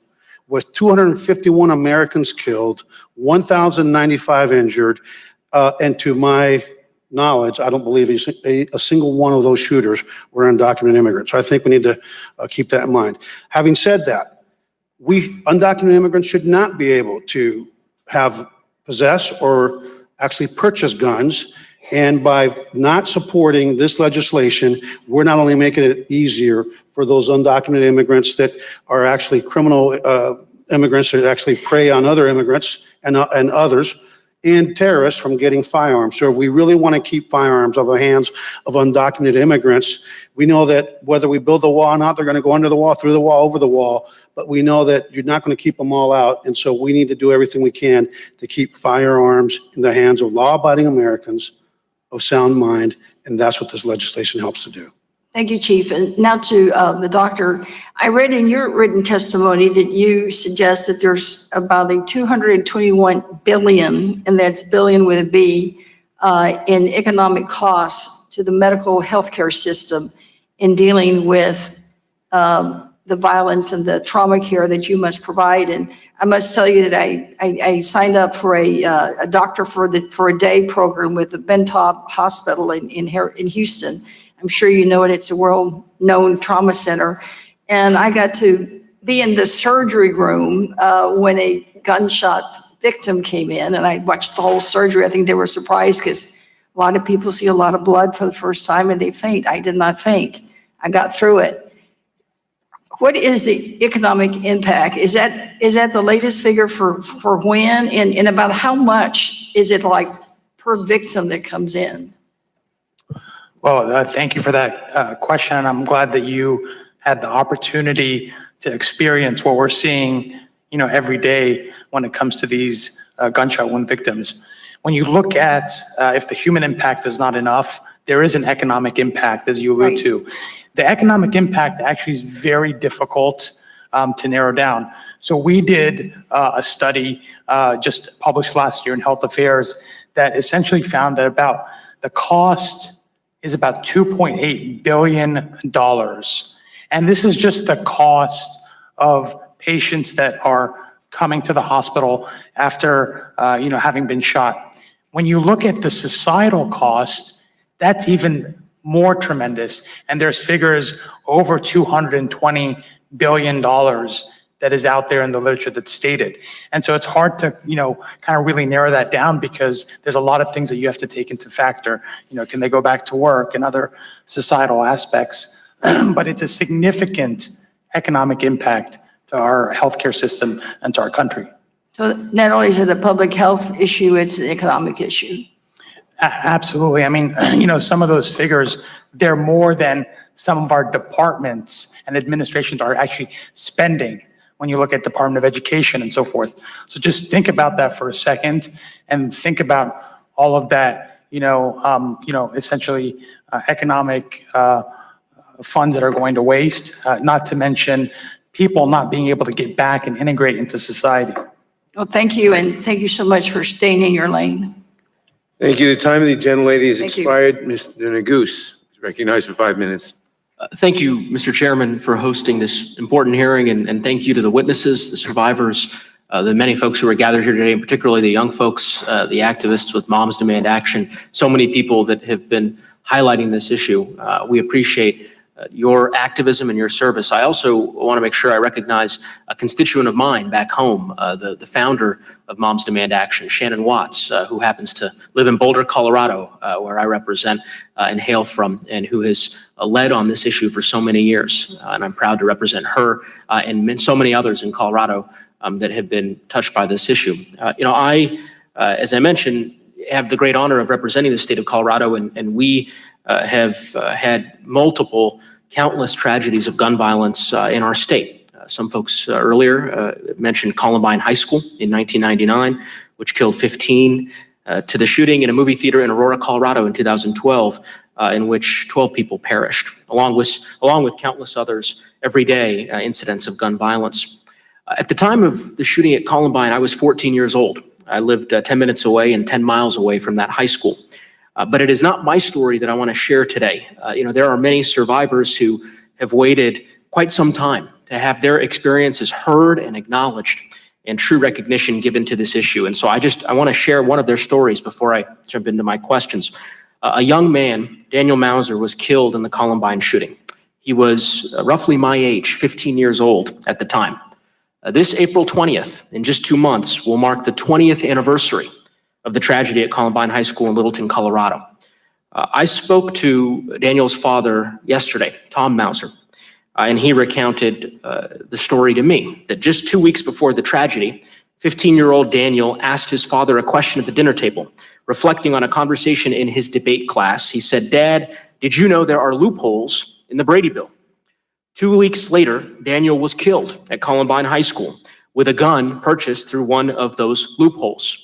with 251 Americans killed, 1,095 injured, and to my knowledge, I don't believe a single one of those shooters were undocumented immigrants. So I think we need to keep that in mind. Having said that, undocumented immigrants should not be able to possess or actually purchase guns. And by not supporting this legislation, we're not only making it easier for those undocumented immigrants that are actually criminal immigrants that actually prey on other immigrants and others, and terrorists from getting firearms. So if we really want to keep firearms out of the hands of undocumented immigrants, we know that whether we build the wall or not, they're going to go under the wall, through the wall, over the wall. But we know that you're not going to keep them all out. And so we need to do everything we can to keep firearms in the hands of law-abiding Americans of sound mind. And that's what this legislation helps to do. Thank you, Chief. And now to the doctor. I read in your written testimony that you suggest that there's about a 221 billion, and that's billion with a B, in economic costs to the medical healthcare system in dealing with the violence and the trauma care that you must provide. And I must tell you that I signed up for a doctor for a day program with the Bentop Hospital in Houston. I'm sure you know it. It's a world-known trauma center. and I got to be in the surgery room when a gunshot victim came in, and I watched the whole surgery. I think they were surprised because a lot of people see a lot of blood for the first time and they faint. I did not faint. I got through it. What is the economic impact? Is that the latest figure for when? And about how much is it like per victim that comes in? Well, thank you for that question, and I'm glad that you had the opportunity to experience what we're seeing, every day when it comes to these gunshot wound victims. When you look at if the human impact is not enough, there is an economic impact, as you allude to. The economic impact actually is very difficult to narrow down. So we did a study just published last year in Health Affairs that essentially found that about the cost is about $2.8 billion. And this is just the cost of patients that are coming to the hospital after, having been shot. When you look at the societal cost, that's even more tremendous. And there's figures over $220 billion that is out there in the literature that's stated. And so it's hard to, kind of really narrow that down because there's a lot of things that you have to take into factor. Can they go back to work and other societal aspects? But it's a significant economic impact to our healthcare system and to our country. So not only is it a public health issue, it's an economic issue. Absolutely. I mean, some of those figures, they're more than some of our departments and administrations are actually spending when you look at Department of Education and so forth. So just think about that for a second and think about all of that, essentially economic funds that are going to waste, not to mention people not being able to get back and integrate into society. Well, thank you, and thank you so much for staying in your lane. Thank you. The time of the gentlelady has Thank you. expired. Mr. Neguse is recognized for 5 minutes. Thank you, Mr. Chairman, for hosting this important hearing, and thank you to the witnesses, the survivors, the many folks who are gathered here today, and particularly the young folks, the activists with Moms Demand Action, so many people that have been highlighting this issue. We appreciate your activism and your service. I also want to make sure I recognize a constituent of mine back home, the founder of Moms Demand Action, Shannon Watts, who happens to live in Boulder, Colorado, where I represent and hail from, and who has led on this issue for so many years. And I'm proud to represent her and so many others in Colorado that have been touched by this issue. I, as I mentioned, have the great honor of representing the state of Colorado, and we have had countless tragedies of gun violence in our state. Some folks earlier mentioned Columbine High School in 1999, which killed 15, to the shooting in a movie theater in Aurora, Colorado in 2012, in which 12 people perished, along with countless others every day incidents of gun violence. At the time of the shooting at Columbine, I was 14 years old. I lived 10 minutes away and 10 miles away from that high school. But it is not my story that I want to share today. There are many survivors who have waited quite some time to have their experiences heard and acknowledged and true recognition given to this issue. And so I want to share one of their stories before I jump into my questions. A young man, Daniel Mauser, was killed in the Columbine shooting. He was roughly my age, 15 years old at the time. This April 20th, in just 2 months, will mark the 20th anniversary of the tragedy at Columbine High School in Littleton, Colorado. I spoke to Daniel's father yesterday, Tom Mauser, and he recounted the story to me, that just 2 weeks before the tragedy, 15-year-old Daniel asked his father a question at the dinner table, reflecting on a conversation in his debate class. He said, "Dad, did you know there are loopholes in the Brady Bill?" 2 weeks later, Daniel was killed at Columbine High School with a gun purchased through one of those loopholes.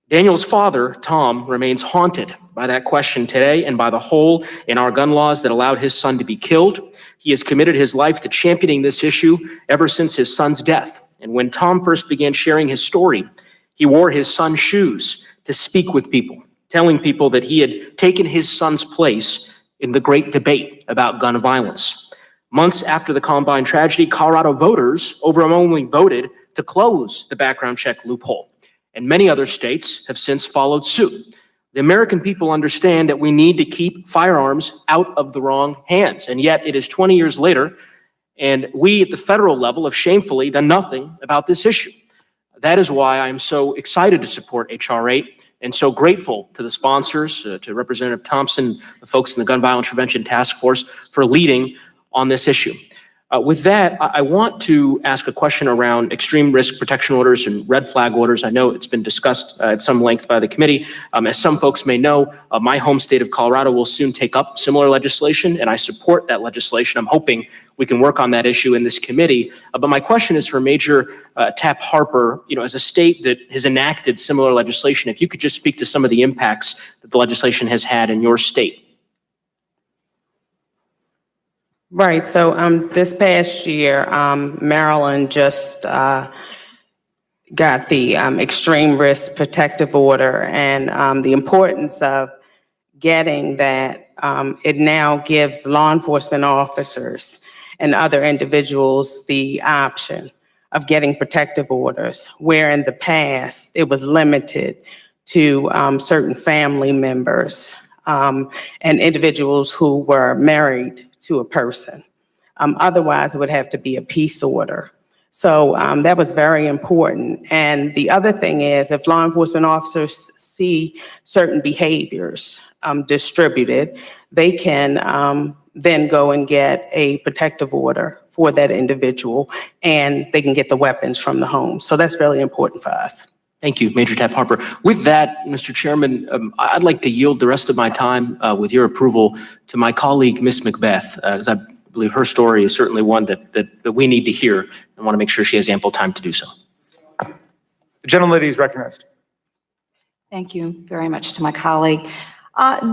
Daniel's father, Tom, remains haunted by that question today and by the hole in our gun laws that allowed his son to be killed. He has committed his life to championing this issue ever since his son's death. And when Tom first began sharing his story, he wore his son's shoes to speak with people, telling people that he had taken his son's place in the great debate about gun violence. Months after the Columbine tragedy, Colorado voters overwhelmingly voted to close the background check loophole. And many other states have since followed suit. The American people understand that we need to keep firearms out of the wrong hands. And yet it is 20 years later, And we at the federal level have shamefully done nothing about this issue. That is why I'm so excited to support H.R. 8 and so grateful to the sponsors, to Representative Thompson, the folks in the Gun Violence Prevention Task Force for leading on this issue. With that, I want to ask a question around extreme risk protection orders and red flag orders. I know it's been discussed at some length by the committee. As some folks may know, my home state of Colorado will soon take up similar legislation, and I support that legislation. I'm hoping we can work on that issue in this committee. But my question is for Major Tapp Harper, as a state that has enacted similar legislation, if you could just speak to some of the impacts that the legislation has had in your state. Right, so this past year, Maryland just got the extreme risk protective order, and the importance of getting that, it now gives law enforcement officers and other individuals the option of getting protective orders, where in the past it was limited to certain family members and individuals who were married to a person. Otherwise, it would have to be a peace order. So that was very important. And the other thing is, if law enforcement officers see certain behaviors distributed, they can then go and get a protective order for that individual, and they can get the weapons from the home. So that's really important for us. Thank you, Major Tapp Harper. With that, Mr. Chairman, I'd like to yield the rest of my time, with your approval, to my colleague, Ms. Macbeth, as I believe her story is certainly one that we need to hear and want to make sure she has ample time to do so. The gentlelady is recognized. Thank you very much to my colleague.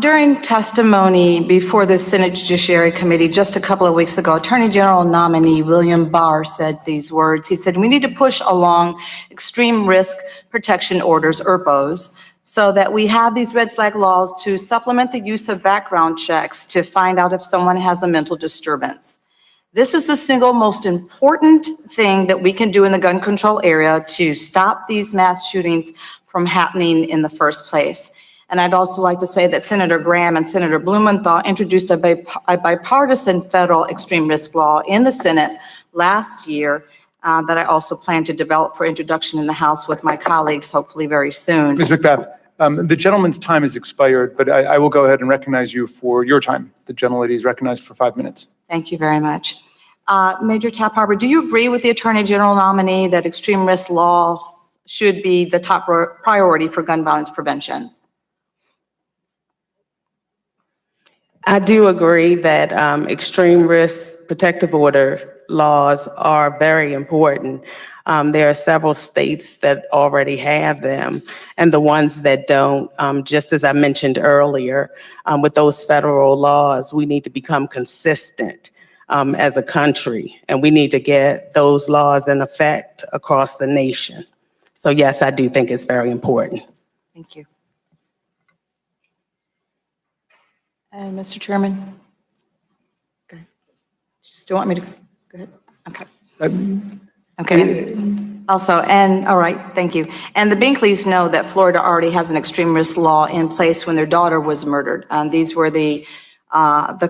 During testimony before the Senate Judiciary Committee just a couple of weeks ago, Attorney General nominee William Barr said these words. He said, "We need to push along extreme risk protection orders, ERPOs, so that we have these red flag laws to supplement the use of background checks to find out if someone has a mental disturbance. This is the single most important thing that we can do in the gun control area to stop these mass shootings from happening in the first place." And I'd also like to say that Senator Graham and Senator Blumenthal introduced a bipartisan federal extreme risk law in the Senate last year that I also plan to develop for introduction in the House with my colleagues, hopefully very soon. Ms. Macbeth, the gentleman's time has expired, but I will go ahead and recognize you for your time. The gentlelady is recognized for 5 minutes. Thank you very much. Major Tapp Harper, do you agree with the Attorney General nominee that extreme risk law should be the top priority for gun violence prevention? I do agree that extreme risk protective order laws are very important. There are several states that already have them, and the ones that don't, just as I mentioned earlier, with those federal laws, we need to become consistent as a country, and we need to get those laws in effect across the nation. So yes, I do think it's very important. Thank you. And Mr. Chairman? Okay. Do you want me to go ahead? Okay. Okay. Also, and all right, thank you. And the Binkleys know that Florida already has an extreme risk law in place when their daughter was murdered. These were the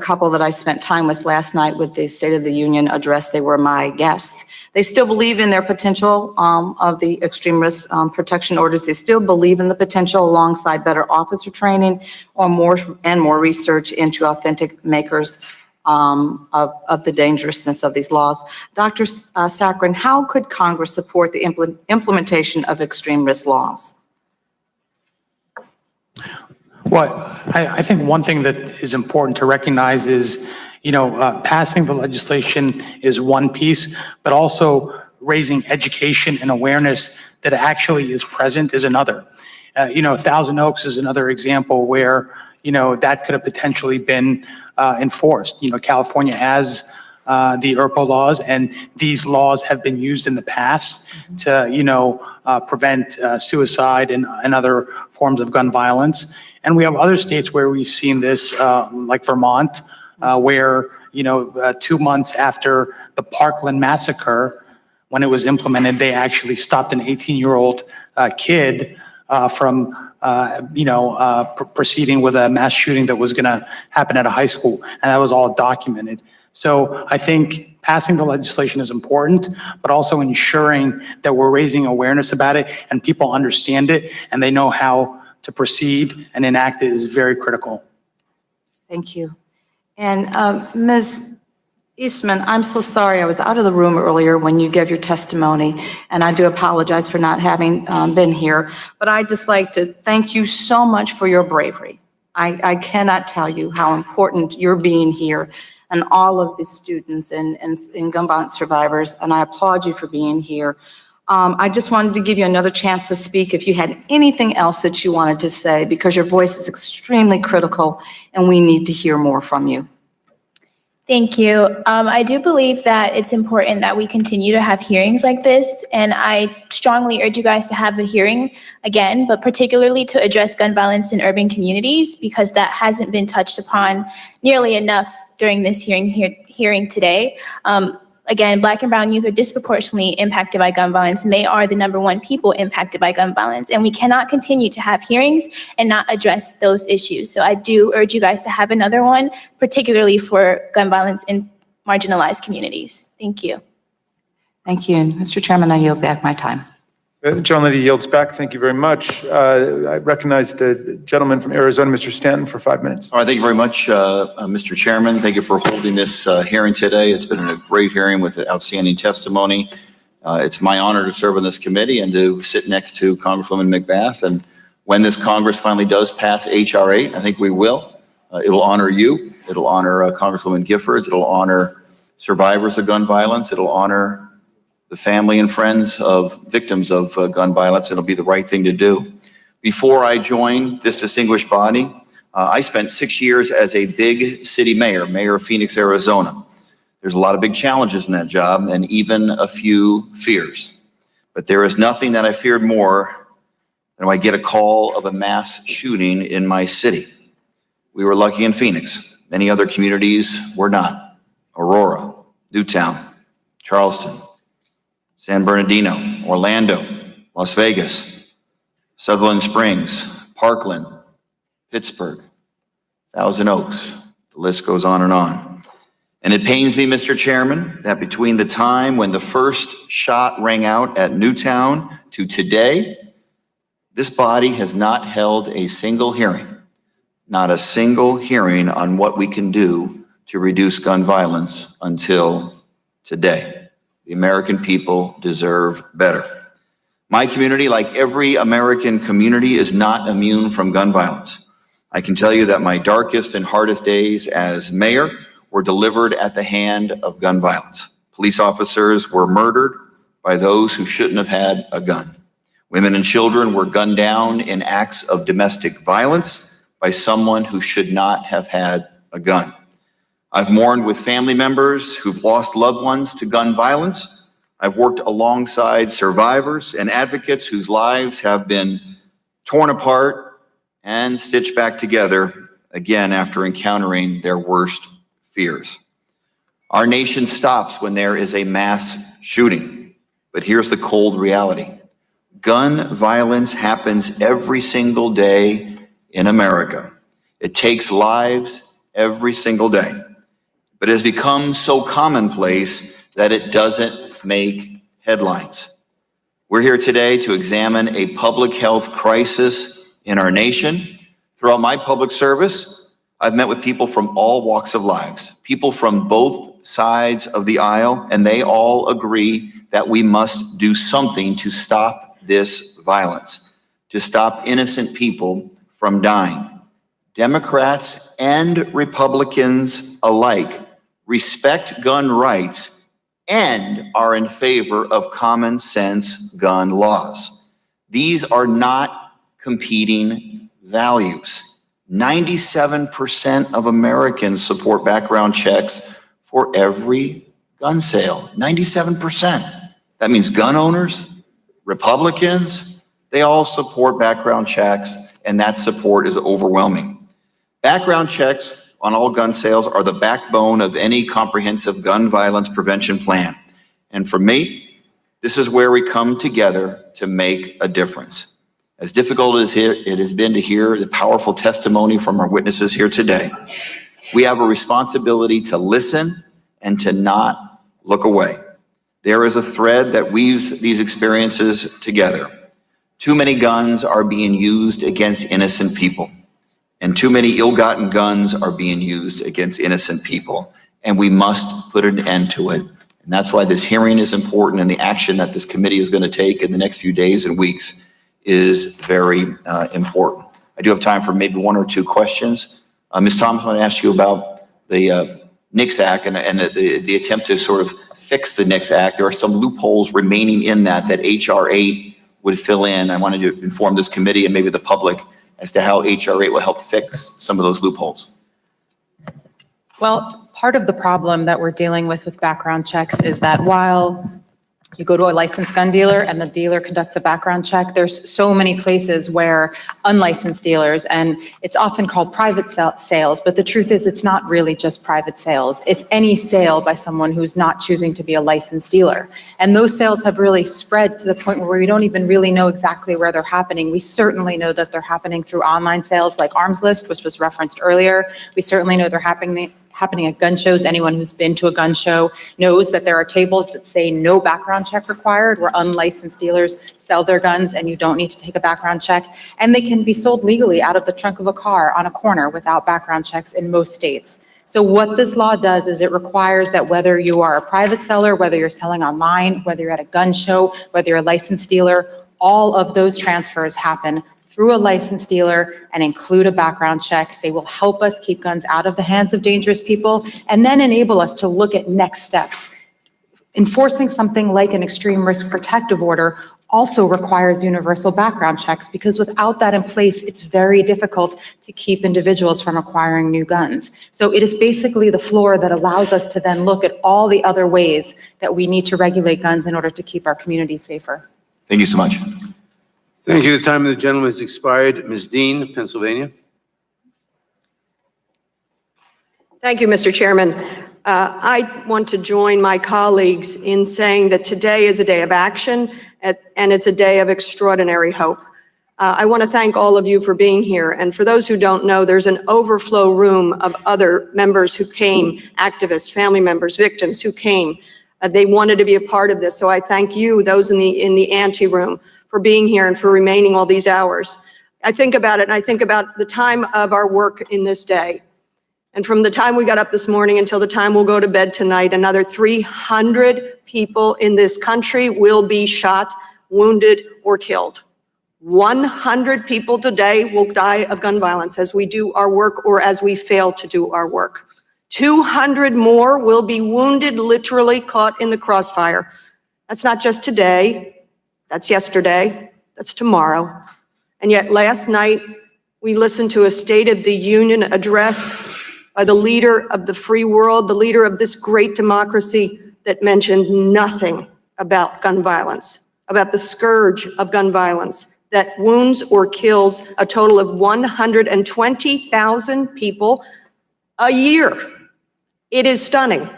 couple that I spent time with last night with the State of the Union address. They were my guests. They still believe in their potential of the extreme risk protection orders. They still believe in the potential alongside better officer training or more research into authentic makers of the dangerousness of these laws. Dr. Saccharin, how could Congress support the implementation of extreme risk laws? Well, I think one thing that is important to recognize is, passing the legislation is one piece, but also raising education and awareness that actually is present is another. Thousand Oaks is another example where, that could have potentially been enforced. California has the ERPO laws, and these laws have been used in the past to, prevent suicide and other forms of gun violence. And we have other states where we've seen this, like Vermont, where, 2 months after the Parkland massacre, when it was implemented, they actually stopped an 18-year-old kid from, proceeding with a mass shooting that was going to happen at a high school. And that was all documented. So I think passing the legislation is important, but also ensuring that we're raising awareness about it and people understand it and they know how to proceed and enact it is very critical. Thank you. And Ms. Eastman, I'm so sorry. I was out of the room earlier when you gave your testimony, and I do apologize for not having been here. But I'd just like to thank you so much for your bravery. I cannot tell you how important your being here and all of the students and gun violence survivors, and I applaud you for being here. I just wanted to give you another chance to speak if you had anything else that you wanted to say, because your voice is extremely critical and we need to hear more from you. Thank you. I do believe that it's important that we continue to have hearings like this, and I strongly urge you guys to have a hearing again, but particularly to address gun violence in urban communities, because that hasn't been touched upon nearly enough during this hearing today. Again, Black and brown youth are disproportionately impacted by gun violence, and they are the #1 people impacted by gun violence. And we cannot continue to have hearings and not address those issues. So I do urge you guys to have another one, particularly for gun violence in marginalized communities. Thank you. Thank you. And Mr. Chairman, I yield back my time. The gentlelady yields back. Thank you very much. I recognize the gentleman from Arizona, Mr. Stanton, for 5 minutes. All right, thank you very much, Mr. Chairman. Thank you for holding this hearing today. It's been a great hearing with outstanding testimony. It's my honor to serve on this committee and to sit next to Congresswoman McBath. And when this Congress finally does pass H.R. 8, I think we will, it'll honor you. It'll honor Congresswoman Giffords. It'll honor survivors of gun violence. It'll honor the family and friends of victims of gun violence. It'll be the right thing to do. Before I joined this distinguished body, I spent 6 years as a big city mayor of Phoenix, Arizona. There's a lot of big challenges in that job and even a few fears. But there is nothing that I feared more than when I get a call of a mass shooting in my city. We were lucky in Phoenix. Many other communities were not. Aurora, Newtown, Charleston, San Bernardino, Orlando, Las Vegas, Sutherland Springs, Parkland, Pittsburgh, Thousand Oaks. The list goes on. And it pains me, Mr. Chairman, that between the time when the first shot rang out at Newtown to today, this body has not held a single hearing, not a single hearing on what we can do to reduce gun violence until today. The American people deserve better. My community, like every American community, is not immune from gun violence. I can tell you that my darkest and hardest days as mayor were delivered at the hand of gun violence. Police officers were murdered by those who shouldn't have had a gun. Women and children were gunned down in acts of domestic violence by someone who should not have had a gun. I've mourned with family members who've lost loved ones to gun violence. I've worked alongside survivors and advocates whose lives have been torn apart and stitched back together again after encountering their worst fears. Our nation stops when there is a mass shooting, but here's the cold reality. Gun violence happens every single day in America. It takes lives every single day. But it has become so commonplace that it doesn't make headlines. We're here today to examine a public health crisis in our nation. Throughout my public service, I've met with people from all walks of lives, people from both sides of the aisle, and they all agree that we must do something to stop this violence, to stop innocent people from dying. Democrats and Republicans alike respect gun rights and are in favor of common sense gun laws. These are not competing values. 97% of Americans support background checks for every gun sale. 97%. That means gun owners, Republicans, they all support background checks, and that support is overwhelming. Background checks on all gun sales are the backbone of any comprehensive gun violence prevention plan. And for me, this is where we come together to make a difference. As difficult as it has been to hear the powerful testimony from our witnesses here today, we have a responsibility to listen and to not look away. There is a thread that weaves these experiences together. Too many guns are being used against innocent people, and too many ill-gotten guns are being used against innocent people, and we must put an end to it. And that's why this hearing is important, and the action that this committee is going to take in the next few days and weeks is very important. I do have time for maybe one or two questions. Ms. Thomas, I want to ask you about the NICS Act and the attempt to sort of fix the NICS Act. There are some loopholes remaining in that HR 8 would fill in. I wanted to inform this committee and maybe the public as to how HR 8 will help fix some of those loopholes. Well, part of the problem that we're dealing with background checks is that while you go to a licensed gun dealer and the dealer conducts a background check, there's so many places where unlicensed dealers, and it's often called private sales, but the truth is it's not really just private sales. It's any sale by someone who's not choosing to be a licensed dealer. And those sales have really spread to the point where we don't even really know exactly where they're happening. We certainly know that they're happening through online sales like Arms List, which was referenced earlier. We certainly know they're happening at gun shows. Anyone who's been to a gun show knows that there are tables that say no background check required, where unlicensed dealers sell their guns and you don't need to take a background check. And they can be sold legally out of the trunk of a car on a corner without background checks in most states. So what this law does is it requires that whether you are a private seller, whether you're selling online, whether you're at a gun show, whether you're a licensed dealer, all of those transfers happen through a licensed dealer and include a background check. They will help us keep guns out of the hands of dangerous people and then enable us to look at next steps. Enforcing something like an extreme risk protective order also requires universal background checks, because without that in place, it's very difficult to keep individuals from acquiring new guns. So it is basically the floor that allows us to then look at all the other ways that we need to regulate guns in order to keep our communities safer. Thank you so much. Thank you. The time of the gentleman has expired. Ms. Dean of Pennsylvania. Thank you, Mr. Chairman. I want to join my colleagues in saying that today is a day of action and it's a day of extraordinary hope. I want to thank all of you for being here. And for those who don't know, there's an overflow room of other members who came, activists, family members, victims who came. They wanted to be a part of this. So I thank you, those in the ante room, for being here and for remaining all these hours. I think about it, and I think about the time of our work in this day. And from the time we got up this morning until the time we'll go to bed tonight, another 300 people in this country will be shot, wounded, or killed. 100 people today will die of gun violence as we do our work or as we fail to do our work. 200 more will be wounded, literally caught in the crossfire. That's not just today. That's yesterday, that's tomorrow. And yet last night, we listened to a State of the Union address by the leader of the free world, the leader of this great democracy, that mentioned nothing about gun violence, about the scourge of gun violence that wounds or kills a total of 120,000 people a year. It is stunning.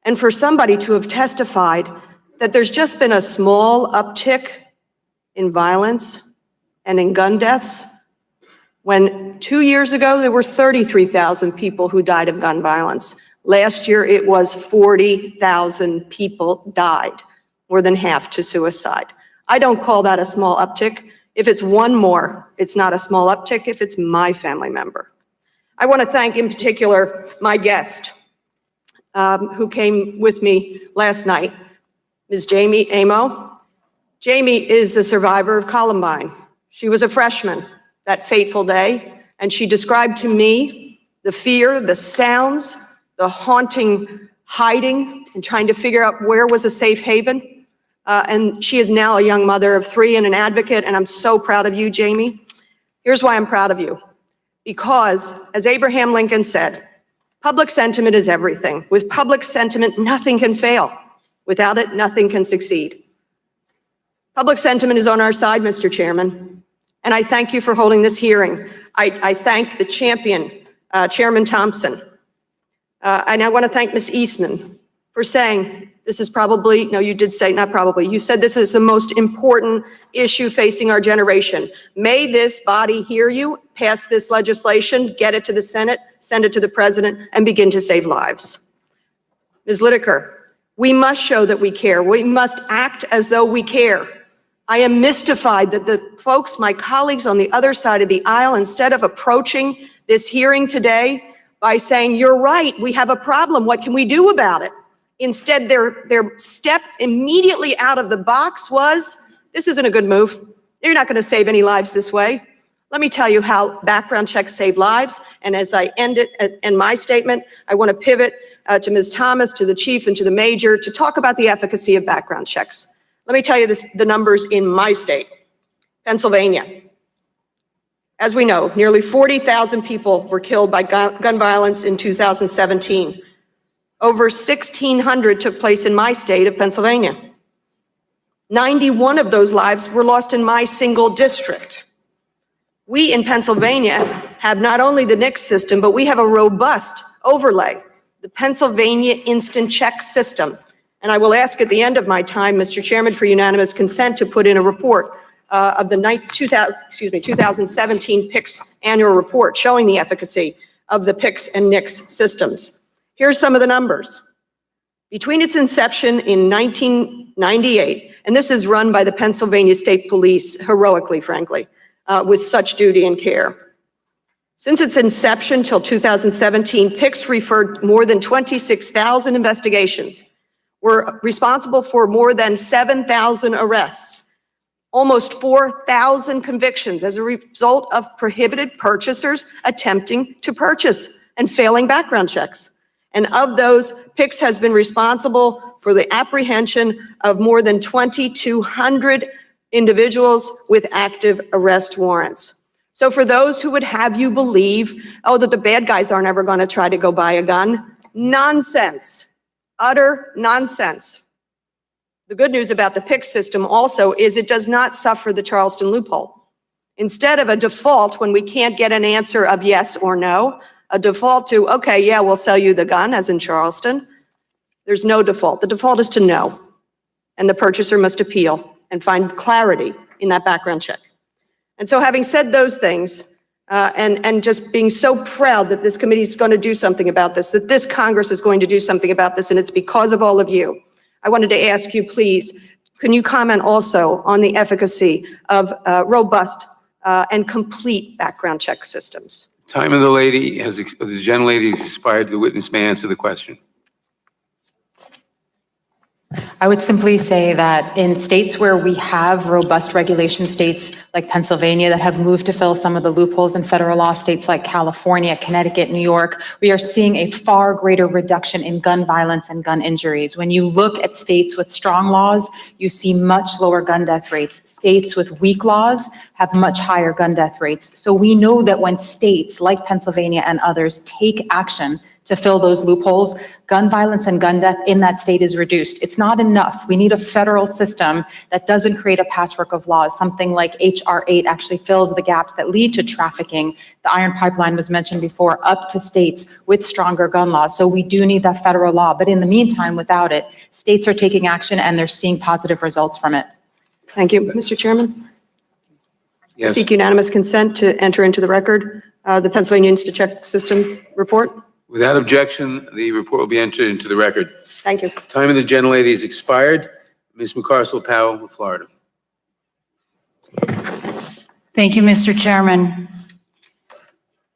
And for somebody to have testified that there's just been a small uptick in violence and in gun deaths, when 2 years ago there were 33,000 people who died of gun violence. Last year it was 40,000 people died, more than half to suicide. I don't call that a small uptick. If it's one more, it's not a small uptick if it's my family member. I want to thank in particular my guest who came with me last night, Ms. Jamie Amo. Jamie is a survivor of Columbine. She was a freshman that fateful day, and she described to me the fear, the sounds, the haunting hiding and trying to figure out where was a safe haven. And she is now a young mother of 3 and an advocate, and I'm so proud of you, Jamie. Here's why I'm proud of you. Because, as Abraham Lincoln said, public sentiment is everything. With public sentiment, nothing can fail. Without it, nothing can succeed. Public sentiment is on our side, Mr. Chairman, and I thank you for holding this hearing. I thank the champion, Chairman Thompson, and I want to thank Ms. Eastman for saying this is probably, no, you did say, not probably, you said this is the most important issue facing our generation. May this body hear you, pass this legislation, get it to the Senate, send it to the President, and begin to save lives. Ms. Whitaker, we must show that we care. We must act as though we care. I am mystified that the folks, my colleagues on the other side of the aisle, instead of approaching this hearing today by saying, you're right, we have a problem, what can we do about it? Instead, their step immediately out of the box was, this isn't a good move. You're not going to save any lives this way. Let me tell you how background checks save lives. And as I end it in my statement, I want to pivot to Ms. Thomas, to the chief, and to the major to talk about the efficacy of background checks. Let me tell you the numbers in my state, Pennsylvania. As we know, nearly 40,000 people were killed by gun violence in 2017. Over 1,600 took place in my state of Pennsylvania. 91 of those lives were lost in my single district. We in Pennsylvania have not only the NICS system, but we have a robust overlay, the Pennsylvania Instant Check System. And I will ask at the end of my time, Mr. Chairman, for unanimous consent to put in a report of the 2017 PICS annual report showing the efficacy of the PICS and NICS systems. Here's some of the numbers. Between its inception in 1998, and this is run by the Pennsylvania State Police, heroically, frankly, with such duty and care. Since its inception till 2017, PICS referred more than 26,000 investigations, were responsible for more than 7,000 arrests, almost 4,000 convictions as a result of prohibited purchasers attempting to purchase and failing background checks. And of those, PICS has been responsible for the apprehension of more than 2,200 individuals with active arrest warrants. So for those who would have you believe, oh, that the bad guys aren't ever going to try to go buy a gun, nonsense. Utter nonsense. The good news about the PICS system also is it does not suffer the Charleston loophole. Instead of a default when we can't get an answer of yes or no, a default to, okay, yeah, we'll sell you the gun, as in Charleston, there's no default. The default is to no, and the purchaser must appeal and find clarity in that background check. And so having said those things, and just being so proud that this committee is going to do something about this, that this Congress is going to do something about this, and it's because of all of you. I wanted to ask you, please, can you comment also on the efficacy of robust and complete background check systems? Time of the gentlelady has expired. The witness may answer the question. I would simply say that in states where we have robust regulation, states like Pennsylvania that have moved to fill some of the loopholes in federal law, states like California, Connecticut, New York, we are seeing a far greater reduction in gun violence and gun injuries. When you look at states with strong laws, you see much lower gun death rates. States with weak laws have much higher gun death rates. So we know that when states like Pennsylvania and others take action to fill those loopholes, gun violence and gun death in that state is reduced. It's not enough. We need a federal system that doesn't create a patchwork of laws. Something like H.R. 8 actually fills the gaps that lead to trafficking. The iron pipeline was mentioned before, up to states with stronger gun laws. So we do need that federal law. But in the meantime, without it, states are taking action and they're seeing positive results from it. Thank you. Mr. Chairman? Yes. Seek unanimous consent to enter into the record the Pennsylvania Instant Check System report. Without objection, the report will be entered into the record. Thank you. Time of the gentlelady has expired. Ms. McCarcel-Powell of Florida. Thank you, Mr. Chairman.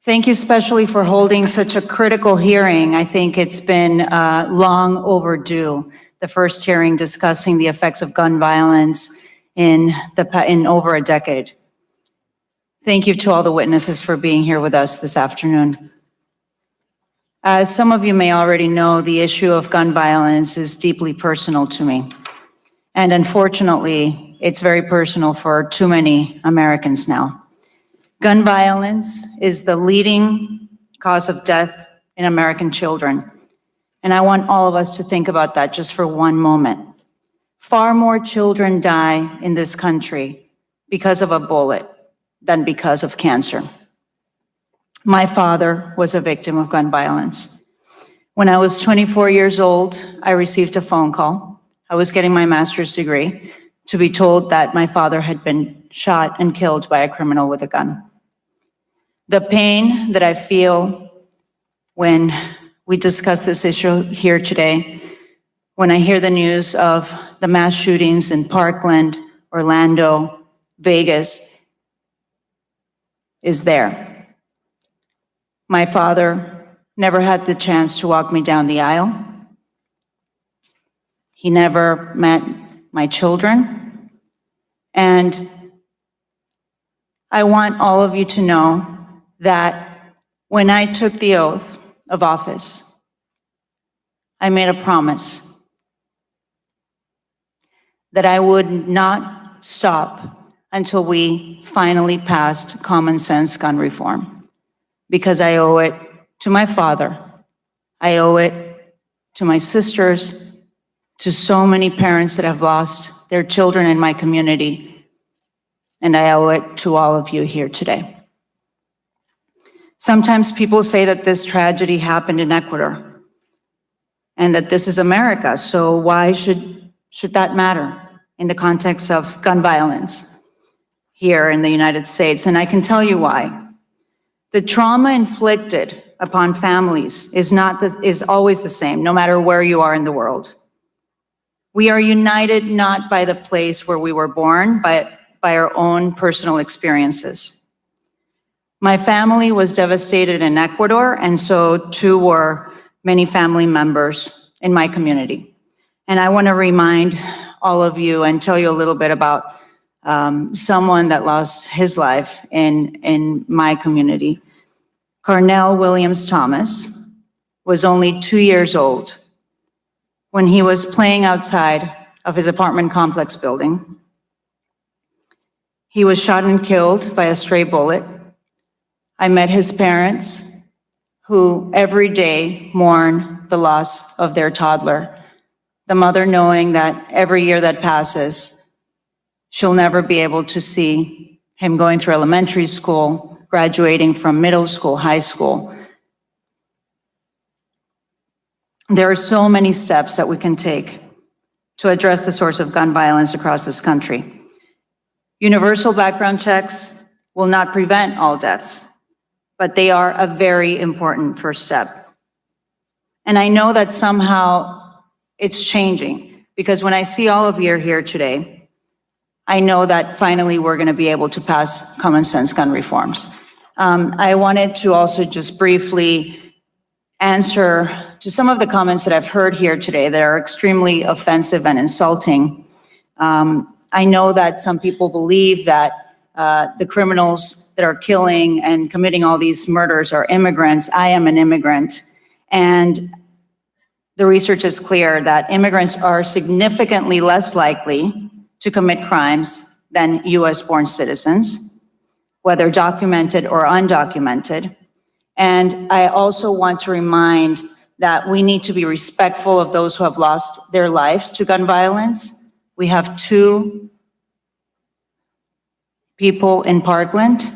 Thank you especially for holding such a critical hearing. I think it's been long overdue. The first hearing discussing the effects of gun violence in over a decade. Thank you to all the witnesses for being here with us this afternoon. As some of you may already know, the issue of gun violence is deeply personal to me. And unfortunately, it's very personal for too many Americans now. Gun violence is the leading cause of death in American children. And I want all of us to think about that just for one moment. Far more children die in this country because of a bullet than because of cancer. My father was a victim of gun violence. When I was 24 years old, I received a phone call. I was getting my master's degree to be told that my father had been shot and killed by a criminal with a gun. The pain that I feel when we discuss this issue here today. When I hear the news of the mass shootings in Parkland, Orlando, Vegas, is there. My father never had the chance to walk me down the aisle. He never met my children. And I want all of you to know that when I took the oath of office, I made a promise that I would not stop until we finally passed common sense gun reform, because I owe it to my father, I owe it to my sisters, to so many parents that have lost their children in my community, and I owe it to all of you here today. Sometimes people say that this tragedy happened in Ecuador and that this is America, so why should that matter in the context of gun violence here in the United States? And I can tell you why. The trauma inflicted upon families is always the same, no matter where you are in the world. We are united not by the place where we were born, but by our own personal experiences. My family was devastated in Ecuador, and so too were many family members in my community. And I want to remind all of you and tell you a little bit about someone that lost his life in my community. Carnell Williams Thomas was only 2 years old when he was playing outside of his apartment complex building. He was shot and killed by a stray bullet. I met his parents, who every day mourn the loss of their toddler. The mother knowing that every year that passes, she'll never be able to see him going through elementary school, graduating from middle school, high school. There are so many steps that we can take to address the source of gun violence across this country. Universal background checks will not prevent all deaths, but they are a very important first step. And I know that somehow it's changing, because when I see all of you here today, I know that finally we're going to be able to pass common sense gun reforms. I wanted to also just briefly answer to some of the comments that I've heard here today that are extremely offensive and insulting. I know that some people believe that the criminals that are killing and committing all these murders are immigrants. I am an immigrant, and the research is clear that immigrants are significantly less likely to commit crimes than US-born citizens, whether documented or undocumented. And I also want to remind that we need to be respectful of those who have lost their lives to gun violence. We have 2 people in Parkland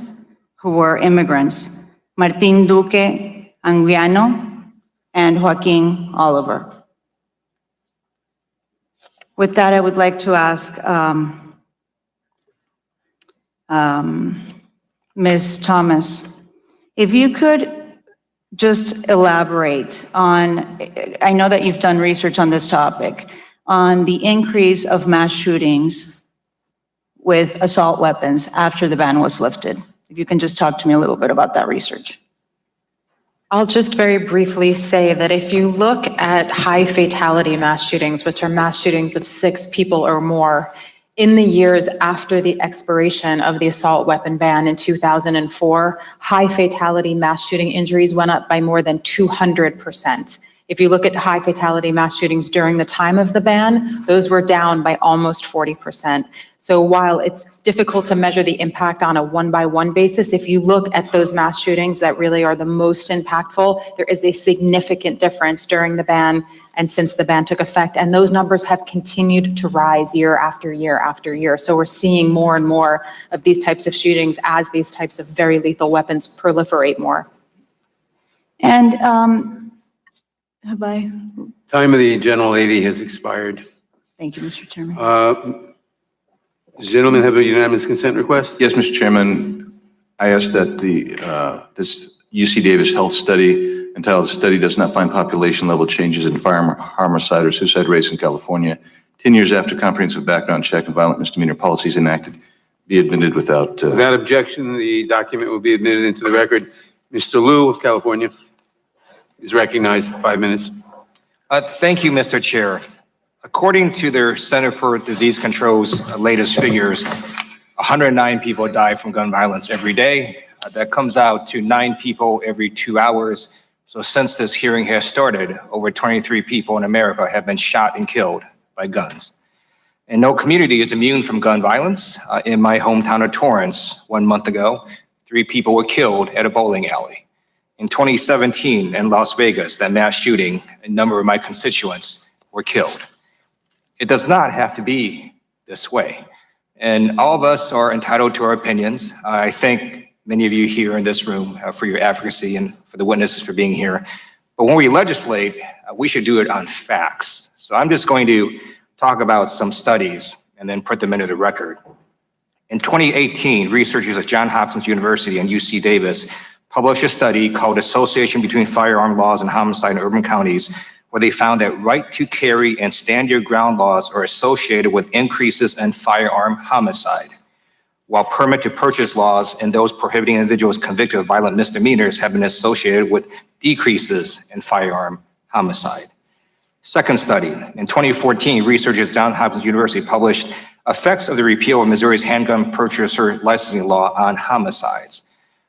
who were immigrants, Martin Duque Anguiano and Joaquin Oliver. With that, I would like to ask Ms. Thomas, if you could just elaborate on, I know that you've done research on this topic, on the increase of mass shootings with assault weapons after the ban was lifted. If you can just talk to me a little bit about that research. I'll just very briefly say that if you look at high fatality mass shootings, which are mass shootings of 6 people or more, in the years after the expiration of the assault weapon ban in 2004, high fatality mass shooting injuries went up by more than 200%. If you look at high fatality mass shootings during the time of the ban, those were down by almost 40%. So while it's difficult to measure the impact on a one-by-one basis, if you look at those mass shootings that really are the most impactful, there is a significant difference during the ban and since the ban took effect. And those numbers have continued to rise year after year after year. So we're seeing more and more of these types of shootings as these types of very lethal weapons proliferate more. And Time of the gentlelady has expired. Thank you, Mr. Chairman. Does the gentleman have a unanimous consent request? Yes, Mr. Chairman. I ask that this UC Davis health study entitled "The Study Does Not Find Population-Level Changes in Firearm Homicide or Suicide Rates in California 10 years after comprehensive background check and violent misdemeanor policies enacted," be admitted without... Without objection, the document will be admitted into the record. Mr. Liu of California is recognized for 5 minutes. Thank you, Mr. Chair. According to their Center for Disease Control's latest figures, 109 people die from gun violence every day. That comes out to 9 people every 2 hours. So since this hearing has started, over 23 people in America have been shot and killed by guns. And no community is immune from gun violence. In my hometown of Torrance, 1 month ago, 3 people were killed at a bowling alley. In 2017, in Las Vegas, that mass shooting, a number of my constituents were killed. It does not have to be this way. And all of us are entitled to our opinions. I thank many of you here in this room for your advocacy and for the witnesses for being here. But when we legislate, we should do it on facts. So I'm just going to talk about some studies and then put them into the record. In 2018, researchers at Johns Hopkins University and UC Davis published a study called Association Between Firearm Laws and Homicide in Urban Counties, where they found that right to carry and stand your ground laws are associated with increases in firearm homicide, while permit to purchase laws and those prohibiting individuals convicted of violent misdemeanors have been associated with decreases in firearm homicide. Second study, in 2014, researchers at Johns Hopkins University published Effects of the Repeal of Missouri's Handgun Purchaser Licensing Law on Homicides.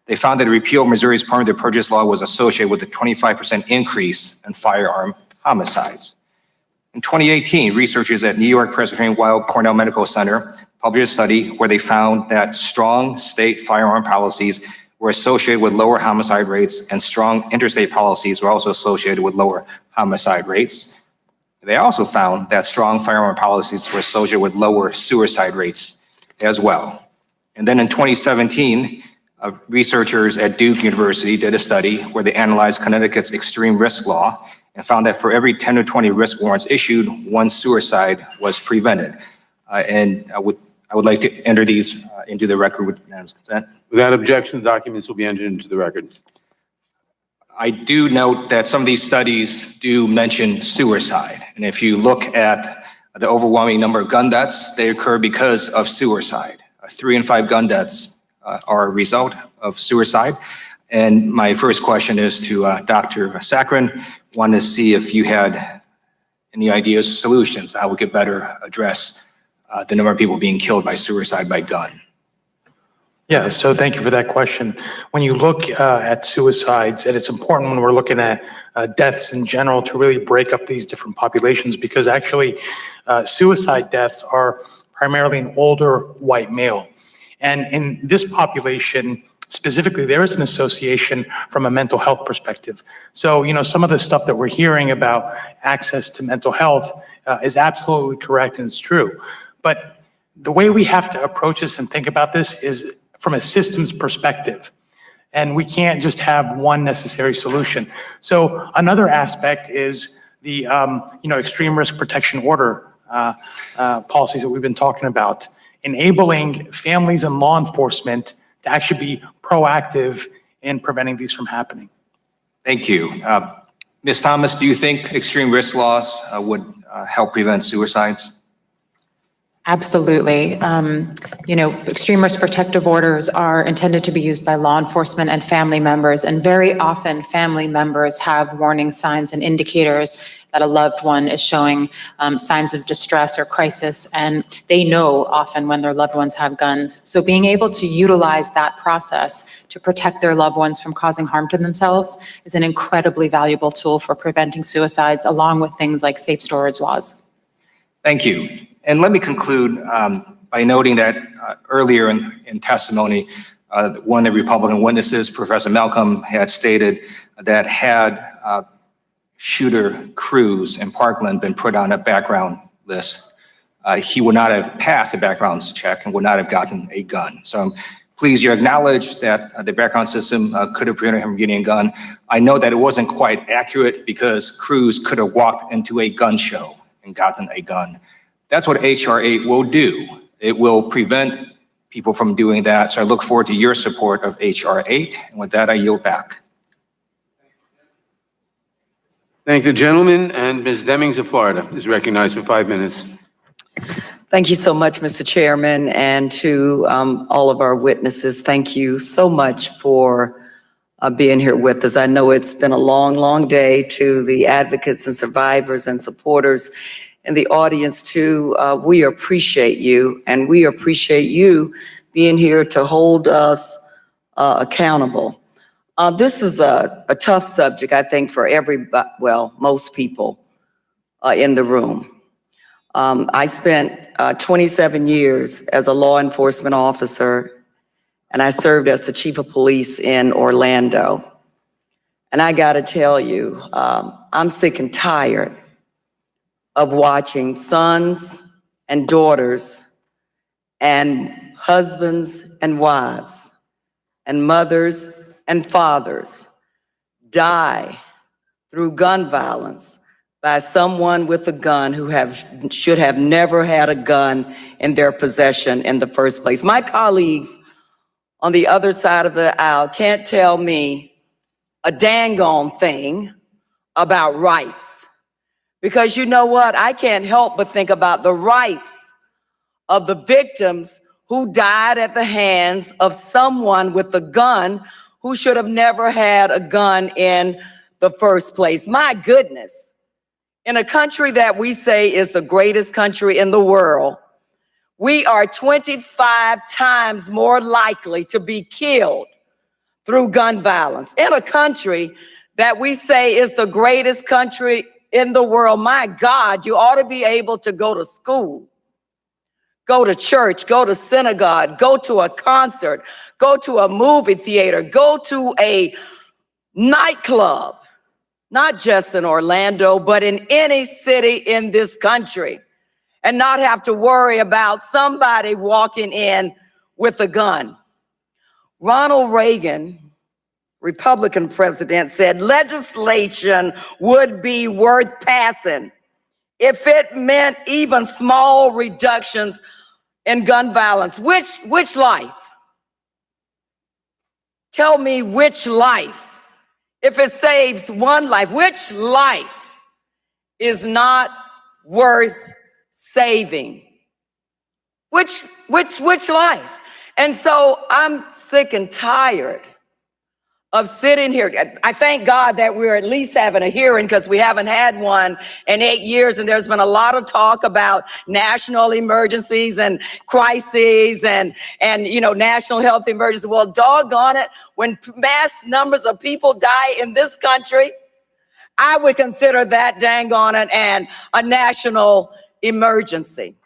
They found that the repeal of Missouri's permit to purchase law was associated with a 25% increase in firearm homicides. In 2018, researchers at New York Presbyterian Weill Cornell Medical Center published a study where they found that strong state firearm policies were associated with lower homicide rates, and strong interstate policies were also associated with lower homicide rates. They also found that strong firearm policies were associated with lower suicide rates as well. And then in 2017, researchers at Duke University did a study where they analyzed Connecticut's extreme risk law and found that for every 10 to 20 risk warrants issued, 1 suicide was prevented. And I would like to enter these into the record with unanimous consent. Without objection, documents will be entered into the record. I do note that some of these studies do mention suicide. And if you look at the overwhelming number of gun deaths, they occur because of suicide. 3 in 5 gun deaths are a result of suicide. And my first question is to Dr. Saccharin. Wanted to see if you had any ideas or solutions how we could better address the number of people being killed by suicide by gun. Yeah, so thank you for that question. When you look at suicides, and it's important when we're looking at deaths in general to really break up these different populations, because actually suicide deaths are primarily an older white male. And in this population, specifically, there is an association from a mental health perspective. So, some of the stuff that we're hearing about access to mental health is absolutely correct and it's true. But the way we have to approach this and think about this is from a systems perspective. And we can't just have one necessary solution. So another aspect is the extreme risk protection order policies that we've been talking about, enabling families and law enforcement to actually be proactive in preventing these from happening. Thank you. Ms. Thomas, do you think extreme risk laws would help prevent suicides? Absolutely. Extreme risk protective orders are intended to be used by law enforcement and family members, and very often family members have warning signs and indicators that a loved one is showing signs of distress or crisis, and they know often when their loved ones have guns. So being able to utilize that process to protect their loved ones from causing harm to themselves is an incredibly valuable tool for preventing suicides, along with things like safe storage laws. Thank you. And let me conclude by noting that earlier in testimony, one of the Republican witnesses, Professor Malcolm, had stated that had shooter Cruz in Parkland been put on a background list, he would not have passed a background check and would not have gotten a gun. So please, you acknowledge that the background system could have prevented him from getting a gun. I know that it wasn't quite accurate because Cruz could have walked into a gun show and gotten a gun. That's what HR 8 will do. It will prevent people from doing that. So I look forward to your support of HR 8. And with that, I yield back. Thank the gentleman, and Ms. Demings of Florida is recognized for 5 minutes. Thank you so much, Mr. Chairman, and to all of our witnesses, thank you so much for being here with us. I know it's been a long, long day. To the advocates and survivors and supporters in the audience too, we appreciate you, and we appreciate you being here to hold us accountable. This is a tough subject, I think, for everybody, well, most people in the room. I spent 27 years as a law enforcement officer, and I served as the chief of police in Orlando. And I gotta tell you, I'm sick and tired of watching sons and daughters and husbands and wives and mothers and fathers die through gun violence by someone with a gun who should have never had a gun in their possession in the first place. My colleagues on the other side of the aisle can't tell me a dang on thing about rights. Because you know what? I can't help but think about the rights of the victims who died at the hands of someone with a gun who should have never had a gun in the first place. My goodness. In a country that we say is the greatest country in the world, we are 25 times more likely to be killed through gun violence. In a country that we say is the greatest country in the world, my God, you ought to be able to go to school, go to church, go to synagogue, go to a concert, go to a movie theater, go to a nightclub, not just in Orlando, but in any city in this country, and not have to worry about somebody walking in with a gun. Ronald Reagan, Republican president, said legislation would be worth passing if it meant even small reductions in gun violence. Which life? Tell me which life. If it saves one life, which life is not worth saving? Which life? And so I'm sick and tired of sitting here. I thank God that we're at least having a hearing, because we haven't had one in 8 years, and there's been a lot of talk about national emergencies and crises and national health emergencies. Well, doggone it, when mass numbers of people die in this country, I would consider that, dang on it, and a national emergency.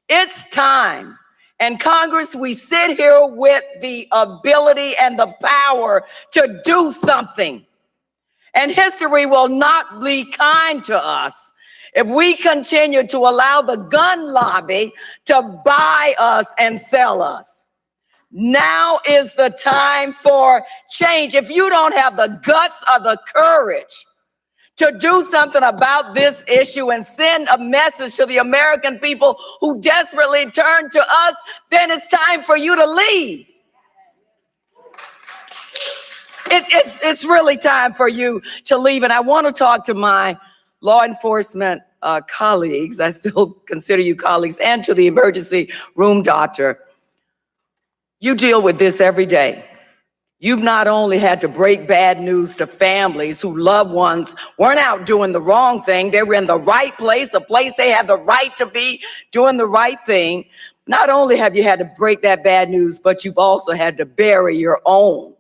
It's time. And Congress, we sit here with the ability and the power to do something. And history will not be kind to us if we continue to allow the gun lobby to buy us and sell us. Now is the time for change. If you don't have the guts or the courage to do something about this issue and send a message to the American people who desperately turn to us, then it's time for you to leave. It's really time for you to leave. And I want to talk to my law enforcement colleagues, I still consider you colleagues, and to the emergency room doctor. You deal with this every day. You've not only had to break bad news to families whose loved ones weren't out doing the wrong thing, they were in the right place, a place they had the right to be doing the right thing. Not only have you had to break that bad news, but you've also had to bury your own,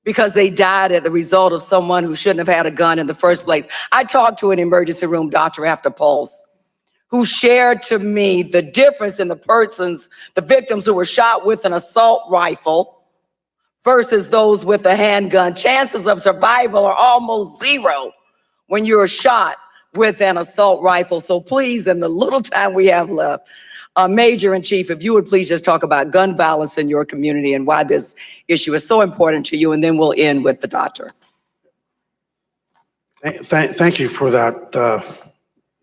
because they died as the result of someone who shouldn't have had a gun in the first place. I talked to an emergency room doctor after Pulse, who shared to me the difference in the victims who were shot with an assault rifle versus those with a handgun. Chances of survival are almost zero when you're shot with an assault rifle. So please, in the little time we have left, Major in Chief, if you would please just talk about gun violence in your community and why this issue is so important to you, and then we'll end with the doctor. Thank you for that,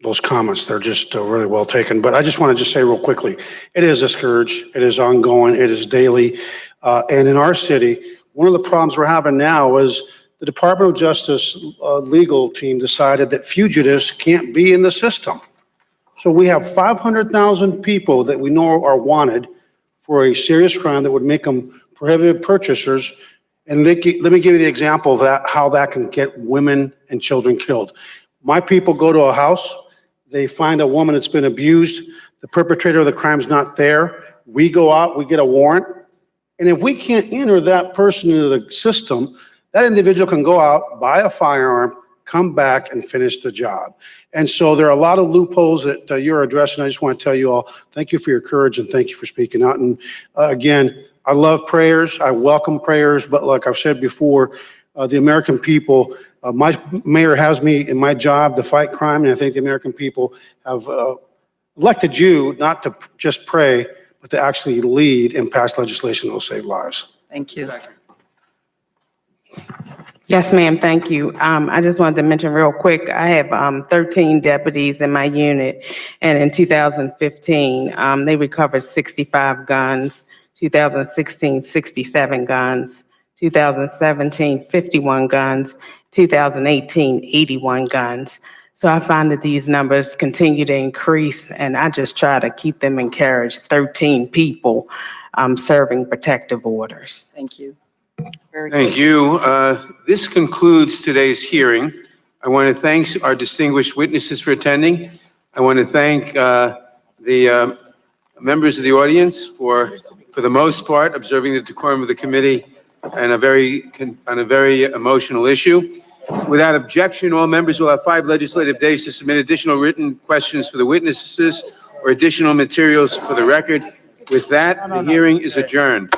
those comments. They're just really well taken. But I just want to just say real quickly, it is a scourge. It is ongoing. It is daily. And in our city, one of the problems we're having now is the Department of Justice legal team decided that fugitives can't be in the system. So we have 500,000 people that we know are wanted for a serious crime that would make them prohibited purchasers. And let me give you the example of that, how that can get women and children killed. My people go to a house, they find a woman that's been abused, the perpetrator of the crime's not there. We go out, we get a warrant, and if we can't enter that person into the system, that individual can go out, buy a firearm, come back and finish the job. And so there are a lot of loopholes that you're addressing. I just want to tell you all, thank you for your courage and thank you for speaking out. And again, I love prayers. I welcome prayers. But like I've said before, the American people, my mayor has me in my job to fight crime. And I think the American people have elected you not to just pray, but to actually lead and pass legislation that will save lives. Thank you. Yes, ma'am, thank you. I just wanted to mention real quick, I have 13 deputies in my unit, and in 2015, they recovered 65 guns, 2016, 67 guns, 2017, 51 guns, 2018, 81 guns. So I find that these numbers continue to increase, and I just try to keep them encouraged. 13 people serving protective orders. Thank you. Very Thank good. you. This concludes today's hearing. I want to thank our distinguished witnesses for attending. I want to thank the members of the audience for the most part, observing the decorum of the committee on a very emotional issue. Without objection, all members will have 5 legislative days to submit additional written questions for the witnesses or additional materials for the record. With that, the hearing is adjourned.